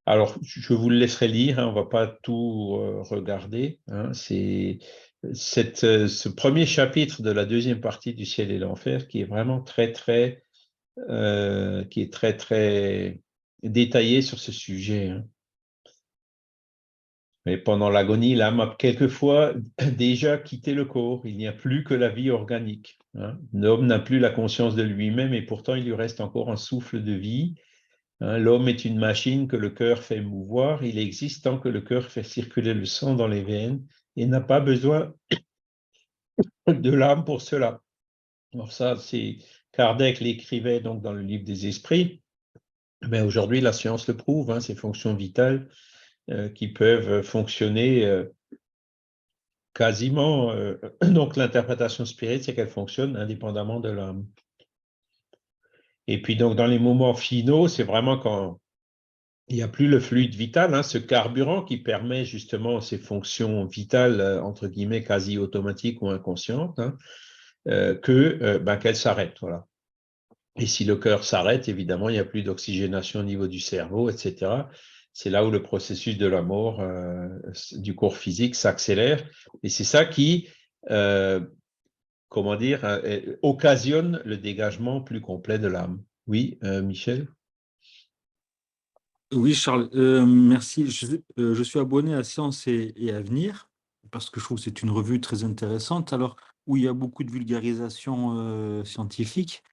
[SPEAKER 1] Alors, je vous le laisserai lire, hein, on ne va pas tout regarder, hein. C'est ce premier chapitre de la deuxième partie du ciel et l'enfer qui est vraiment qui est très, très détaillé sur ce sujet, hein. Mais pendant l'agonie, l'âme a quelquefois déjà quitté le corps. Il n'y a plus que la vie organique, hein. L'homme n'a plus la conscience de lui-même et pourtant il lui reste encore un souffle de vie, hein. L'homme est une machine que le cœur fait mouvoir. Il existe tant que le cœur fait circuler le sang dans les veines et n'a pas besoin de l'âme pour cela. Alors ça, c'est Kardec l'écrivait donc dans le livre des esprits. Mais aujourd'hui, la science le prouve, hein, ces fonctions vitales qui peuvent fonctionner quasiment. Donc l'interprétation spirituelle, c'est qu'elle fonctionne indépendamment de l'âme. Et puis donc dans les moments finaux, c'est vraiment quand il n'y a plus le fluide vital, hein, ce carburant qui permet justement ces fonctions vitales, entre guillemets, quasi automatiques ou inconscientes, hein, qu'elles s'arrêtent. Voilà. Et si le cœur s'arrête, évidemment, il n'y a plus d'oxygénation au niveau du cerveau, etc. C'est là où le processus de la mort du corps physique s'accélère. Et c'est ça qui, comment dire, occasionne le dégagement plus complet de l'âme. Oui, Michel?
[SPEAKER 2] Oui, Charles, merci. Je suis abonné à Science et Avenir parce que je trouve que c'est une revue très intéressante, alors où il y a beaucoup de vulgarisation scientifique,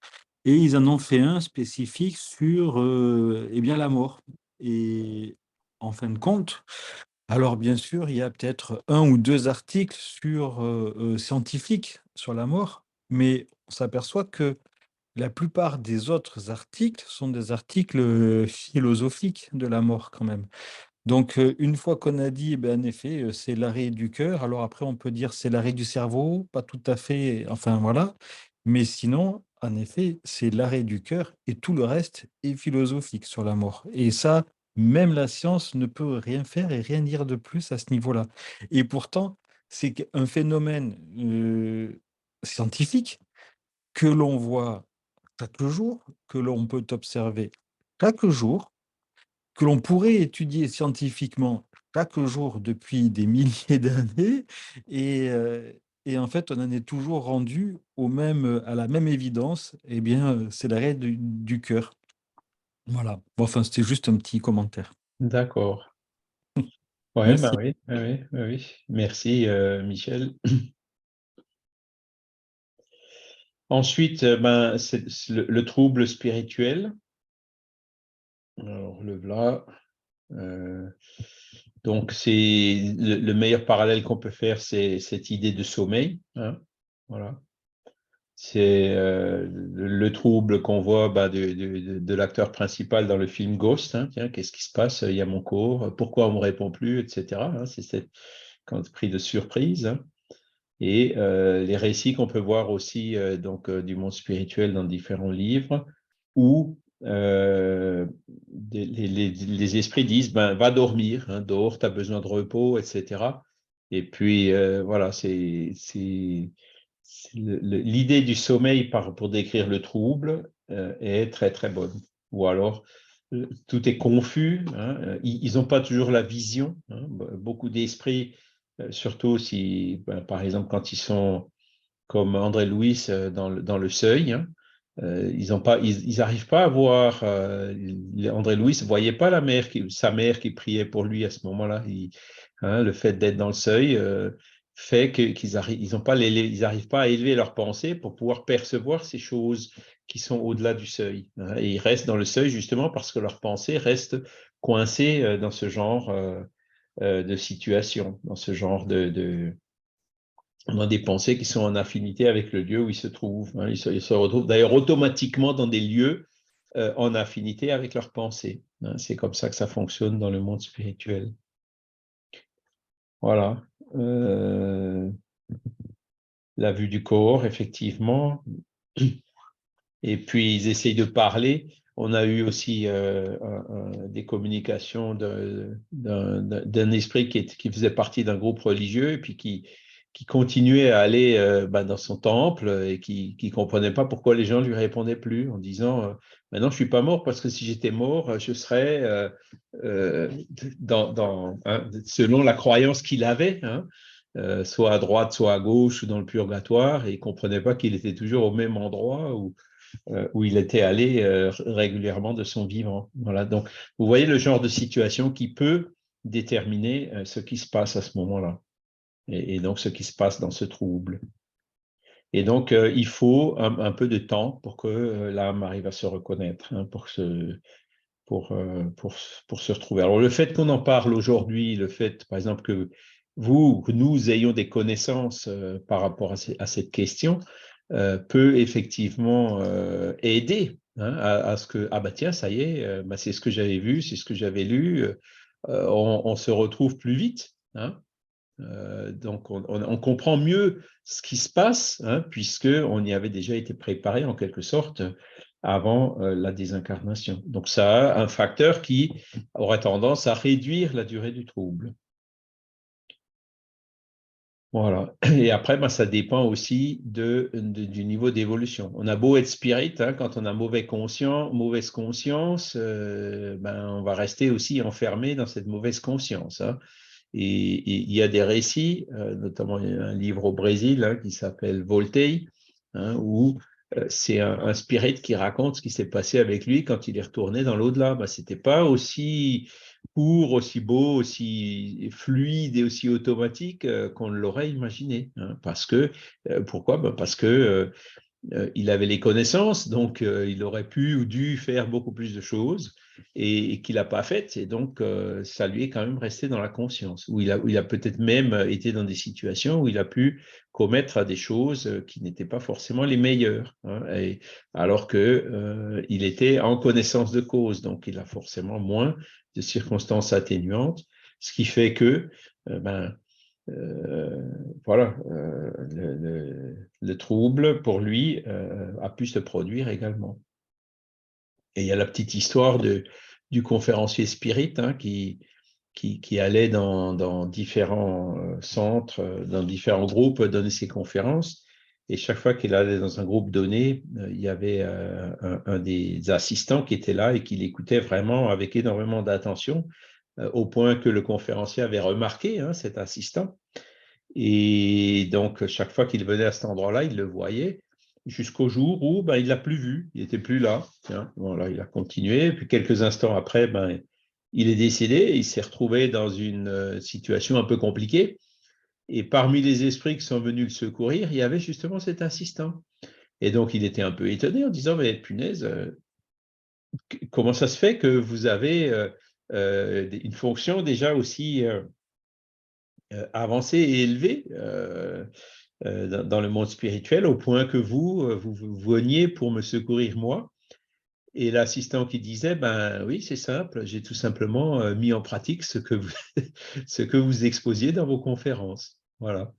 [SPEAKER 2] et ils en ont fait un spécifique sur eh bien, la mort. Et en fin de compte, alors bien sûr, il y a peut-être un ou deux articles scientifiques sur la mort, mais on s'aperçoit que la plupart des autres articles sont des articles philosophiques de la mort quand même. Donc, une fois qu'on a dit, ben, en effet, c'est l'arrêt du cœur, alors après on peut dire c'est l'arrêt du cerveau, pas tout à fait, enfin voilà. Mais sinon, en effet, c'est l'arrêt du cœur et tout le reste est philosophique sur la mort. Et ça, même la science ne peut rien faire et rien dire de plus à ce niveau-là. Et pourtant, c'est un phénomène scientifique que l'on voit chaque jour, que l'on peut observer chaque jour, que l'on pourrait étudier scientifiquement chaque jour depuis des milliers d'années. Et
[SPEAKER 4] et en fait, on en est toujours rendu à la même évidence, eh bien, c'est l'arrêt du cœur. Voilà. Bon, enfin, c'était juste un petit commentaire.
[SPEAKER 1] D'accord. Ouais, bah
[SPEAKER 4] Merci.
[SPEAKER 1] oui, oui, oui, oui, oui. Merci, Michel. Ensuite, c'est le trouble spirituel. Alors, le voilà. Donc, c'est le meilleur parallèle qu'on peut faire, c'est cette idée de sommeil, hein. Voilà. C'est le trouble qu'on voit de l'acteur principal dans le film Ghost, hein. Tiens, qu'est-ce qui se passe? Il y a mon corps, pourquoi on ne me répond plus, etc., hein. C'est cette pris de surprise, hein. Et les récits qu'on peut voir aussi du monde spirituel dans différents livres, où les esprits disent va dormir, hein, dors, tu as besoin de repos, etc. Et puis voilà, l'idée du sommeil pour décrire le trouble est très très bonne. Ou alors tout est confus, hein, ils n'ont pas toujours la vision, hein. Beaucoup d'esprits, surtout si, par exemple, quand ils sont comme André Louis dans le Seuil, hein, ils n'arrivent pas à voir. André Louis ne voyait pas sa mère qui priait pour lui à ce moment-là. Hein, le fait d'être dans le Seuil fait qu'ils n'arrivent pas à élever leurs pensées pour pouvoir percevoir ces choses qui sont au-delà du Seuil, hein. Et ils restent dans le Seuil justement parce que leurs pensées restent coincées dans ce genre de situation, dans ce genre dans des pensées qui sont en affinité avec le lieu où ils se trouvent, hein. Ils se retrouvent d'ailleurs automatiquement dans des lieux en affinité avec leurs pensées, hein. C'est comme ça que ça fonctionne dans le monde spirituel. Voilà. La vue du corps, effectivement. Et puis, ils essayent de parler. On a eu aussi des communications d'un esprit qui faisait partie d'un groupe religieux et puis qui continuait à aller dans son temple et qui ne comprenait pas pourquoi les gens ne lui répondaient plus en disant maintenant, je ne suis pas mort parce que si j'étais mort, je serais selon la croyance qu'il avait, hein, soit à droite, soit à gauche, ou dans le purgatoire, et il ne comprenait pas qu'il était toujours au même endroit où il était allé régulièrement de son vivant. Voilà. Donc, vous voyez le genre de situation qui peut déterminer ce qui se passe à ce moment-là, et donc ce qui se passe dans ce trouble. Et donc, il faut un peu de temps pour que l'âme arrive à se reconnaître, hein, pour se retrouver. Alors, le fait qu'on en parle aujourd'hui, le fait, par exemple, que nous ayons des connaissances par rapport à cette question, peut effectivement aider, hein, à ce que, ah bah tiens, ça y est, c'est ce que j'avais vu, c'est ce que j'avais lu, on se retrouve plus vite, hein. Donc, on comprend mieux ce qui se passe, hein, puisqu'on y avait déjà été préparé en quelque sorte avant la désincarnation. Donc, ça a un facteur qui aurait tendance à réduire la durée du trouble. Voilà. Et après, ça dépend aussi du niveau d'évolution. On a beau être spirit, hein, quand on a mauvaise conscience, on va rester aussi enfermé dans cette mauvaise conscience, hein. Et il y a des récits, notamment il y a un livre au Brésil, hein, qui s'appelle Voltei, hein, où c'est un spirit qui raconte ce qui s'est passé avec lui quand il est retourné dans l'au-delà. C'était pas aussi court, aussi beau, aussi fluide et aussi automatique qu'on l'aurait imaginé, hein, pourquoi? Parce que il avait les connaissances, donc il aurait pu ou dû faire beaucoup plus de choses et qu'il n'a pas faites. Et donc, ça lui est quand même resté dans la conscience, où il a peut-être même été dans des situations où il a pu commettre des choses qui n'étaient pas forcément les meilleures, hein, alors qu'il était en connaissance de cause. Donc, il a forcément moins de circonstances atténuantes, ce qui fait que voilà, le trouble, pour lui, a pu se produire également. Et il y a la petite histoire du conférencier spirit, hein, qui allait dans différents centres, dans différents groupes, donner ses conférences. Et chaque fois qu'il allait dans un groupe donné, il y avait un des assistants qui était là et qui l'écoutait vraiment avec énormément d'attention, au point que le conférencier avait remarqué, hein, cet assistant. Et donc, chaque fois qu'il venait à cet endroit-là, il le voyait, jusqu'au jour où il ne l'a plus vu, il n'était plus là. Tiens, voilà, il a continué. Puis quelques instants après, il est décédé et il s'est retrouvé dans une situation un peu compliquée. Et parmi les esprits qui sont venus le secourir, il y avait justement cet assistant. Et donc, il était un peu étonné en disant, mais punaise, comment ça se fait que vous avez une fonction déjà aussi avancée et élevée dans le monde spirituel, au point que vous veniez pour me secourir moi? Et l'assistant qui disait, ben oui, c'est simple, j'ai tout simplement mis en pratique ce que ce que vous exposiez dans vos conférences. Voilà.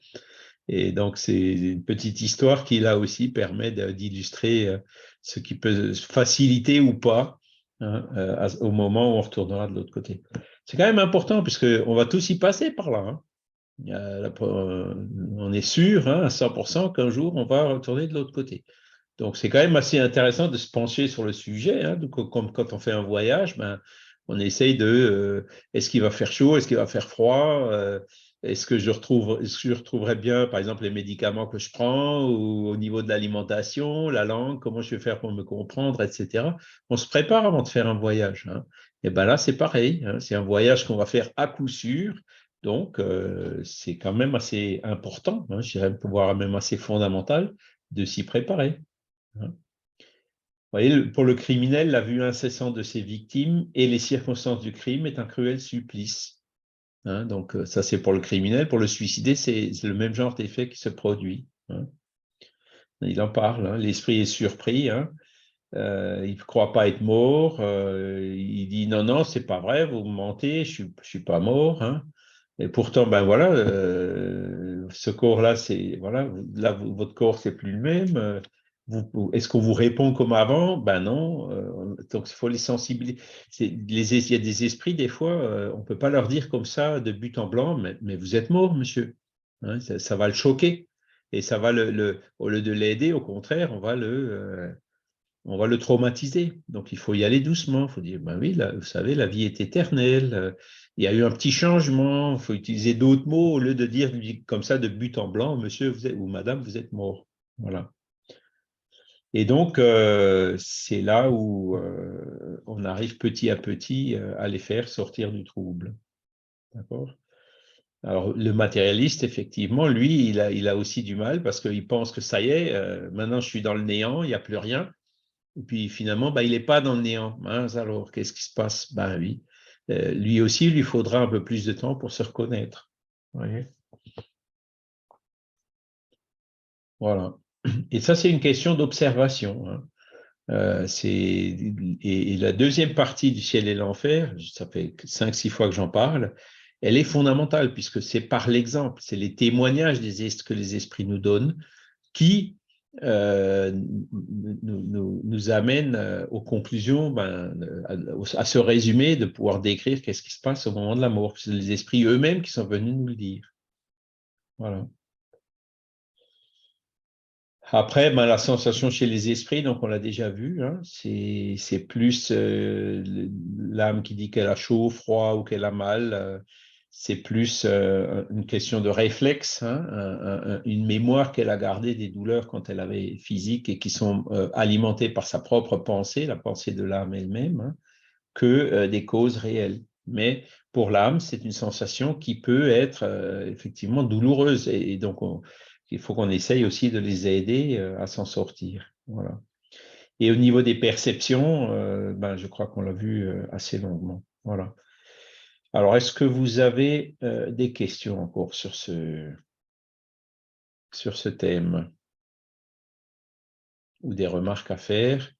[SPEAKER 1] Et donc, c'est une petite histoire qui, là aussi, permet d'illustrer ce qui peut faciliter ou pas, hein, au moment où on retournera de l'autre côté. C'est quand même important, puisqu'on va tous y passer par là. Hein. On est sûr, hein, à 100% qu'un jour, on va retourner de l'autre côté. Donc, c'est quand même assez intéressant de se pencher sur le sujet. Hein. Donc, comme quand on fait un voyage, on essaye est-ce qu'il va faire chaud, est-ce qu'il va faire froid, est-ce que je retrouverai bien, par exemple, les médicaments que je prends, ou au niveau de l'alimentation, la langue, comment je vais faire pour me comprendre, etc. On se prépare avant de faire un voyage. Hein. Et bien là, c'est pareil. Hein. C'est un voyage qu'on va faire à coup sûr. Donc, c'est quand même assez important, hein, je dirais, voire même assez fondamental de s'y préparer. Hein. Vous voyez, pour le criminel, la vue incessante de ses victimes et les circonstances du crime est un cruel supplice. Hein, donc, ça, c'est pour le criminel. Pour le suicidé, c'est le même genre d'effet qui se produit. Hein. Il en parle. Hein. L'esprit est surpris. Hein. Il ne croit pas être mort. Il dit non, non, c'est pas vrai, vous me mentez, je suis pas mort. Hein. Et pourtant, ben voilà, ce corps-là, c'est voilà, là, votre corps, c'est plus le même. Est-ce qu'on vous répond comme avant? Ben non. Donc, il faut les sensibiliser. Il y a des esprits, des fois, on ne peut pas leur dire comme ça, de but en blanc, mais vous êtes mort, monsieur. Hein, ça va le choquer. Et ça va au lieu de l'aider, au contraire, on va le traumatiser. Donc, il faut y aller doucement. Il faut dire, ben oui, là, vous savez, la vie est éternelle. Il y a eu un petit changement. Il faut utiliser d'autres mots au lieu de dire comme ça de but en blanc, monsieur ou madame, vous êtes mort. Voilà. Et donc, c'est là où on arrive petit à petit à les faire sortir du trouble. D'accord ? Alors, le matérialiste, effectivement, lui, il a aussi du mal parce qu'il pense que ça y est, maintenant je suis dans le néant, il n'y a plus rien. Et puis finalement, il n'est pas dans le néant. Hein, alors, qu'est-ce qui se passe? Ben oui, lui aussi, il lui faudra un peu plus de temps pour se reconnaître. Vous voyez? Voilà. Et ça, c'est une question d'observation. Hein. Et la deuxième partie du ciel et l'enfer, ça fait 5-6 fois que j'en parle, elle est fondamentale puisque c'est par l'exemple, c'est les témoignages que les esprits nous donnent qui nous amène aux conclusions, à ce résumé, de pouvoir décrire qu'est-ce qui se passe au moment de la mort. C'est les esprits eux-mêmes qui sont venus nous le dire. Voilà. Après, la sensation chez les esprits, donc on l'a déjà vu, hein, c'est plus l'âme qui dit qu'elle a chaud, froid ou qu'elle a mal. C'est plus une question de réflexe, hein, une mémoire qu'elle a gardée des douleurs quand elle avait physique et qui sont alimentées par sa propre pensée, la pensée de l'âme elle-même, hein, que des causes réelles. Mais pour l'âme, c'est une sensation qui peut être effectivement douloureuse. Et donc, il faut qu'on essaye aussi de les aider à s'en sortir. Voilà. Et au niveau des perceptions, je crois qu'on l'a vu assez longuement. Voilà. Alors, est-ce que vous avez des questions encore sur ce thème ou des remarques à faire?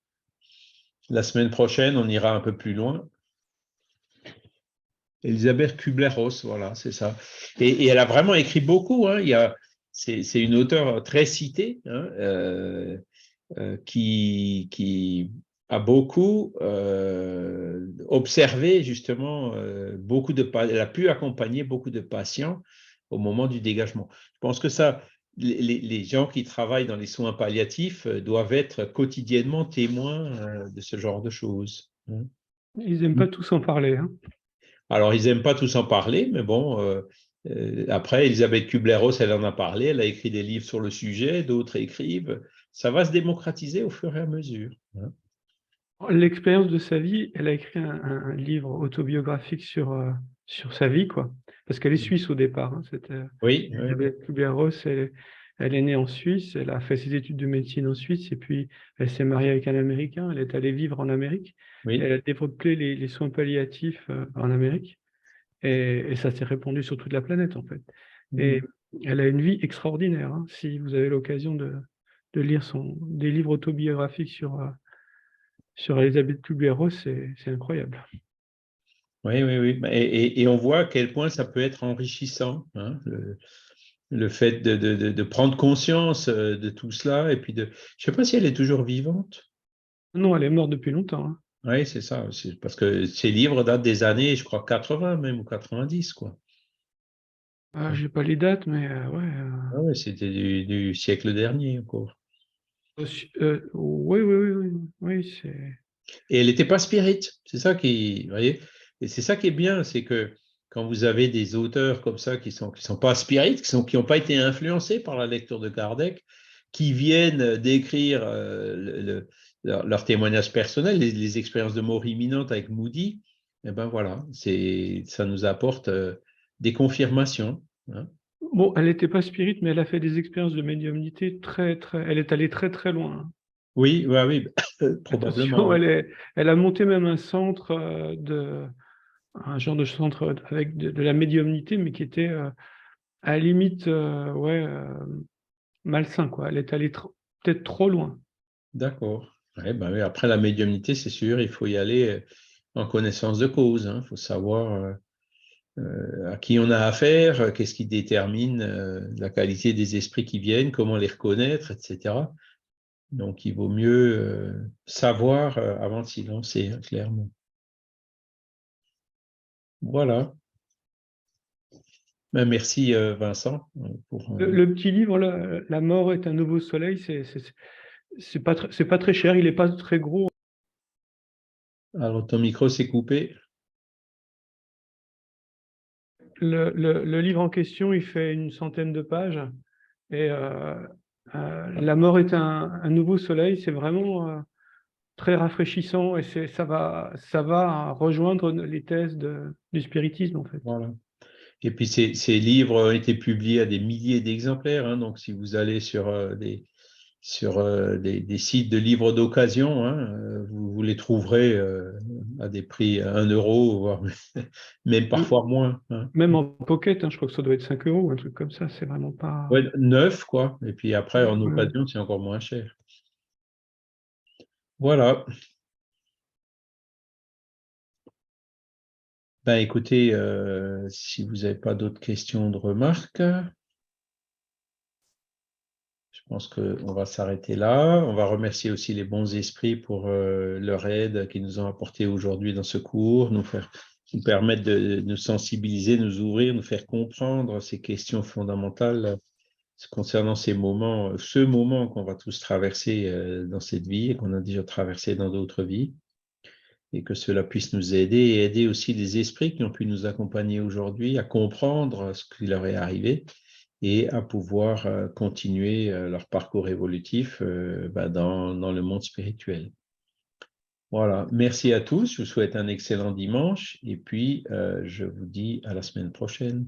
[SPEAKER 1] La semaine prochaine, on ira un peu plus loin. Elisabeth Kubler-Ross, voilà, c'est ça. Et elle a vraiment écrit beaucoup. Hein. C'est une auteure très citée, hein, qui a beaucoup observé justement elle a pu accompagner beaucoup de patients au moment du dégagement. Je pense que ça, les gens qui travaillent dans les soins palliatifs doivent être quotidiennement témoins de ce genre de choses. Hein.
[SPEAKER 3] Ils n'aiment pas tous en parler. Hein.
[SPEAKER 1] Alors, ils n'aiment pas tous en parler, mais bon, Après, Elisabeth Kubler-Ross, elle en a parlé, elle a écrit des livres sur le sujet, d'autres écrivent. Ça va se démocratiser au fur et à mesure. Hein.
[SPEAKER 3] L'expérience de sa vie, elle a écrit un livre autobiographique sur sa vie, quoi. Parce qu'elle est suisse au départ. Hein,
[SPEAKER 1] Oui, oui, oui.
[SPEAKER 3] Elisabeth Kubler-Ross, elle est née en Suisse, elle a fait ses études de médecine en Suisse, et puis elle s'est mariée avec un Américain, elle est allée vivre en Amérique, et elle a développé les soins palliatifs en Amérique, et ça s'est répandu sur toute la planète, en fait. Et elle a une vie extraordinaire. Hein. Si vous avez l'occasion de lire des livres autobiographiques sur Elisabeth Kubler-Ross, c'est incroyable.
[SPEAKER 1] Oui, oui, oui. Et on voit à quel point ça peut être enrichissant, hein, le fait de prendre conscience de tout cela. Et puis je ne sais pas si elle est toujours vivante.
[SPEAKER 3] Non, elle est morte depuis longtemps. Hein.
[SPEAKER 1] Oui, c'est ça. Parce que ces livres datent des années, je crois, 80 même, ou 90, quoi.
[SPEAKER 3] J'ai pas les dates, mais ouais.
[SPEAKER 1] Ah ouais, c'était du siècle dernier encore.
[SPEAKER 3] Oui, oui, oui, oui, oui, c'est.
[SPEAKER 1] Et elle n'était pas spirit. C'est ça vous voyez, et c'est ça qui est bien, c'est que quand vous avez des auteurs comme ça qui sont pas spirit, qui n'ont pas été influencés par la lecture de Kardec, qui viennent décrire leur témoignage personnel, les expériences de mort imminente avec Moody, et ben voilà, ça nous apporte des confirmations. Hein.
[SPEAKER 3] Bon, elle n'était pas spirit, mais elle a fait des expériences de médiumnité très, très. Elle est allée très, très loin. Hein.
[SPEAKER 1] Oui, oui, probablement.
[SPEAKER 3] Attention,
[SPEAKER 1] Oui.
[SPEAKER 3] elle a monté même un centre un genre de centre avec de la médiumnité, mais qui était à la limite, ouais, malsain, quoi. Elle est allée peut-être trop loin.
[SPEAKER 1] D'accord. Ouais, ben oui, après la médiumnité, c'est sûr, il faut y aller en connaissance de cause. Il faut savoir à qui on a affaire, qu'est-ce qui détermine la qualité des esprits qui viennent, comment les reconnaître, etc. Donc, il vaut mieux savoir avant de s'y lancer, hein, clairement. Voilà. Ben, merci Vincent.
[SPEAKER 3] Le petit livre, là, La mort est un nouveau soleil, c'est pas très cher, il n'est pas très gros.
[SPEAKER 1] Alors, ton micro s'est coupé.
[SPEAKER 3] Le livre en question, il fait une centaine de pages. Et La mort est un nouveau soleil, c'est vraiment très rafraîchissant et ça va rejoindre les thèses du spiritisme, en fait.
[SPEAKER 1] Voilà. Et puis, ces livres ont été publiés à des milliers d'exemplaires. Hein, donc, si vous allez sur des sites de livres d'occasion, hein, vous les trouverez à des prix à 1 euro, voire même parfois moins. Hein.
[SPEAKER 3] Même en pocket, hein, je crois que ça doit être 5 euros, un truc comme ça, c'est vraiment pas.
[SPEAKER 1] Ouais, neuf, quoi. Et puis après, en
[SPEAKER 3] Ouais.
[SPEAKER 1] occasion, c'est encore moins cher. Voilà. Ben, écoutez, si vous n'avez pas d'autres questions, de remarques, je pense qu'on va s'arrêter là. On va remercier aussi les bons esprits pour leur aide qu'ils nous ont apporté aujourd'hui dans ce cours, nous permettre de nous sensibiliser, nous ouvrir, nous faire comprendre ces questions fondamentales concernant ce moment qu'on va tous traverser dans cette vie et qu'on a déjà traversé dans d'autres vies, et que cela puisse nous aider et aider aussi les esprits qui ont pu nous accompagner aujourd'hui à comprendre ce qui leur est arrivé et à pouvoir continuer leur parcours évolutif dans le monde spirituel. Voilà, merci à tous, je vous souhaite un excellent dimanche et puis je vous dis à la semaine prochaine.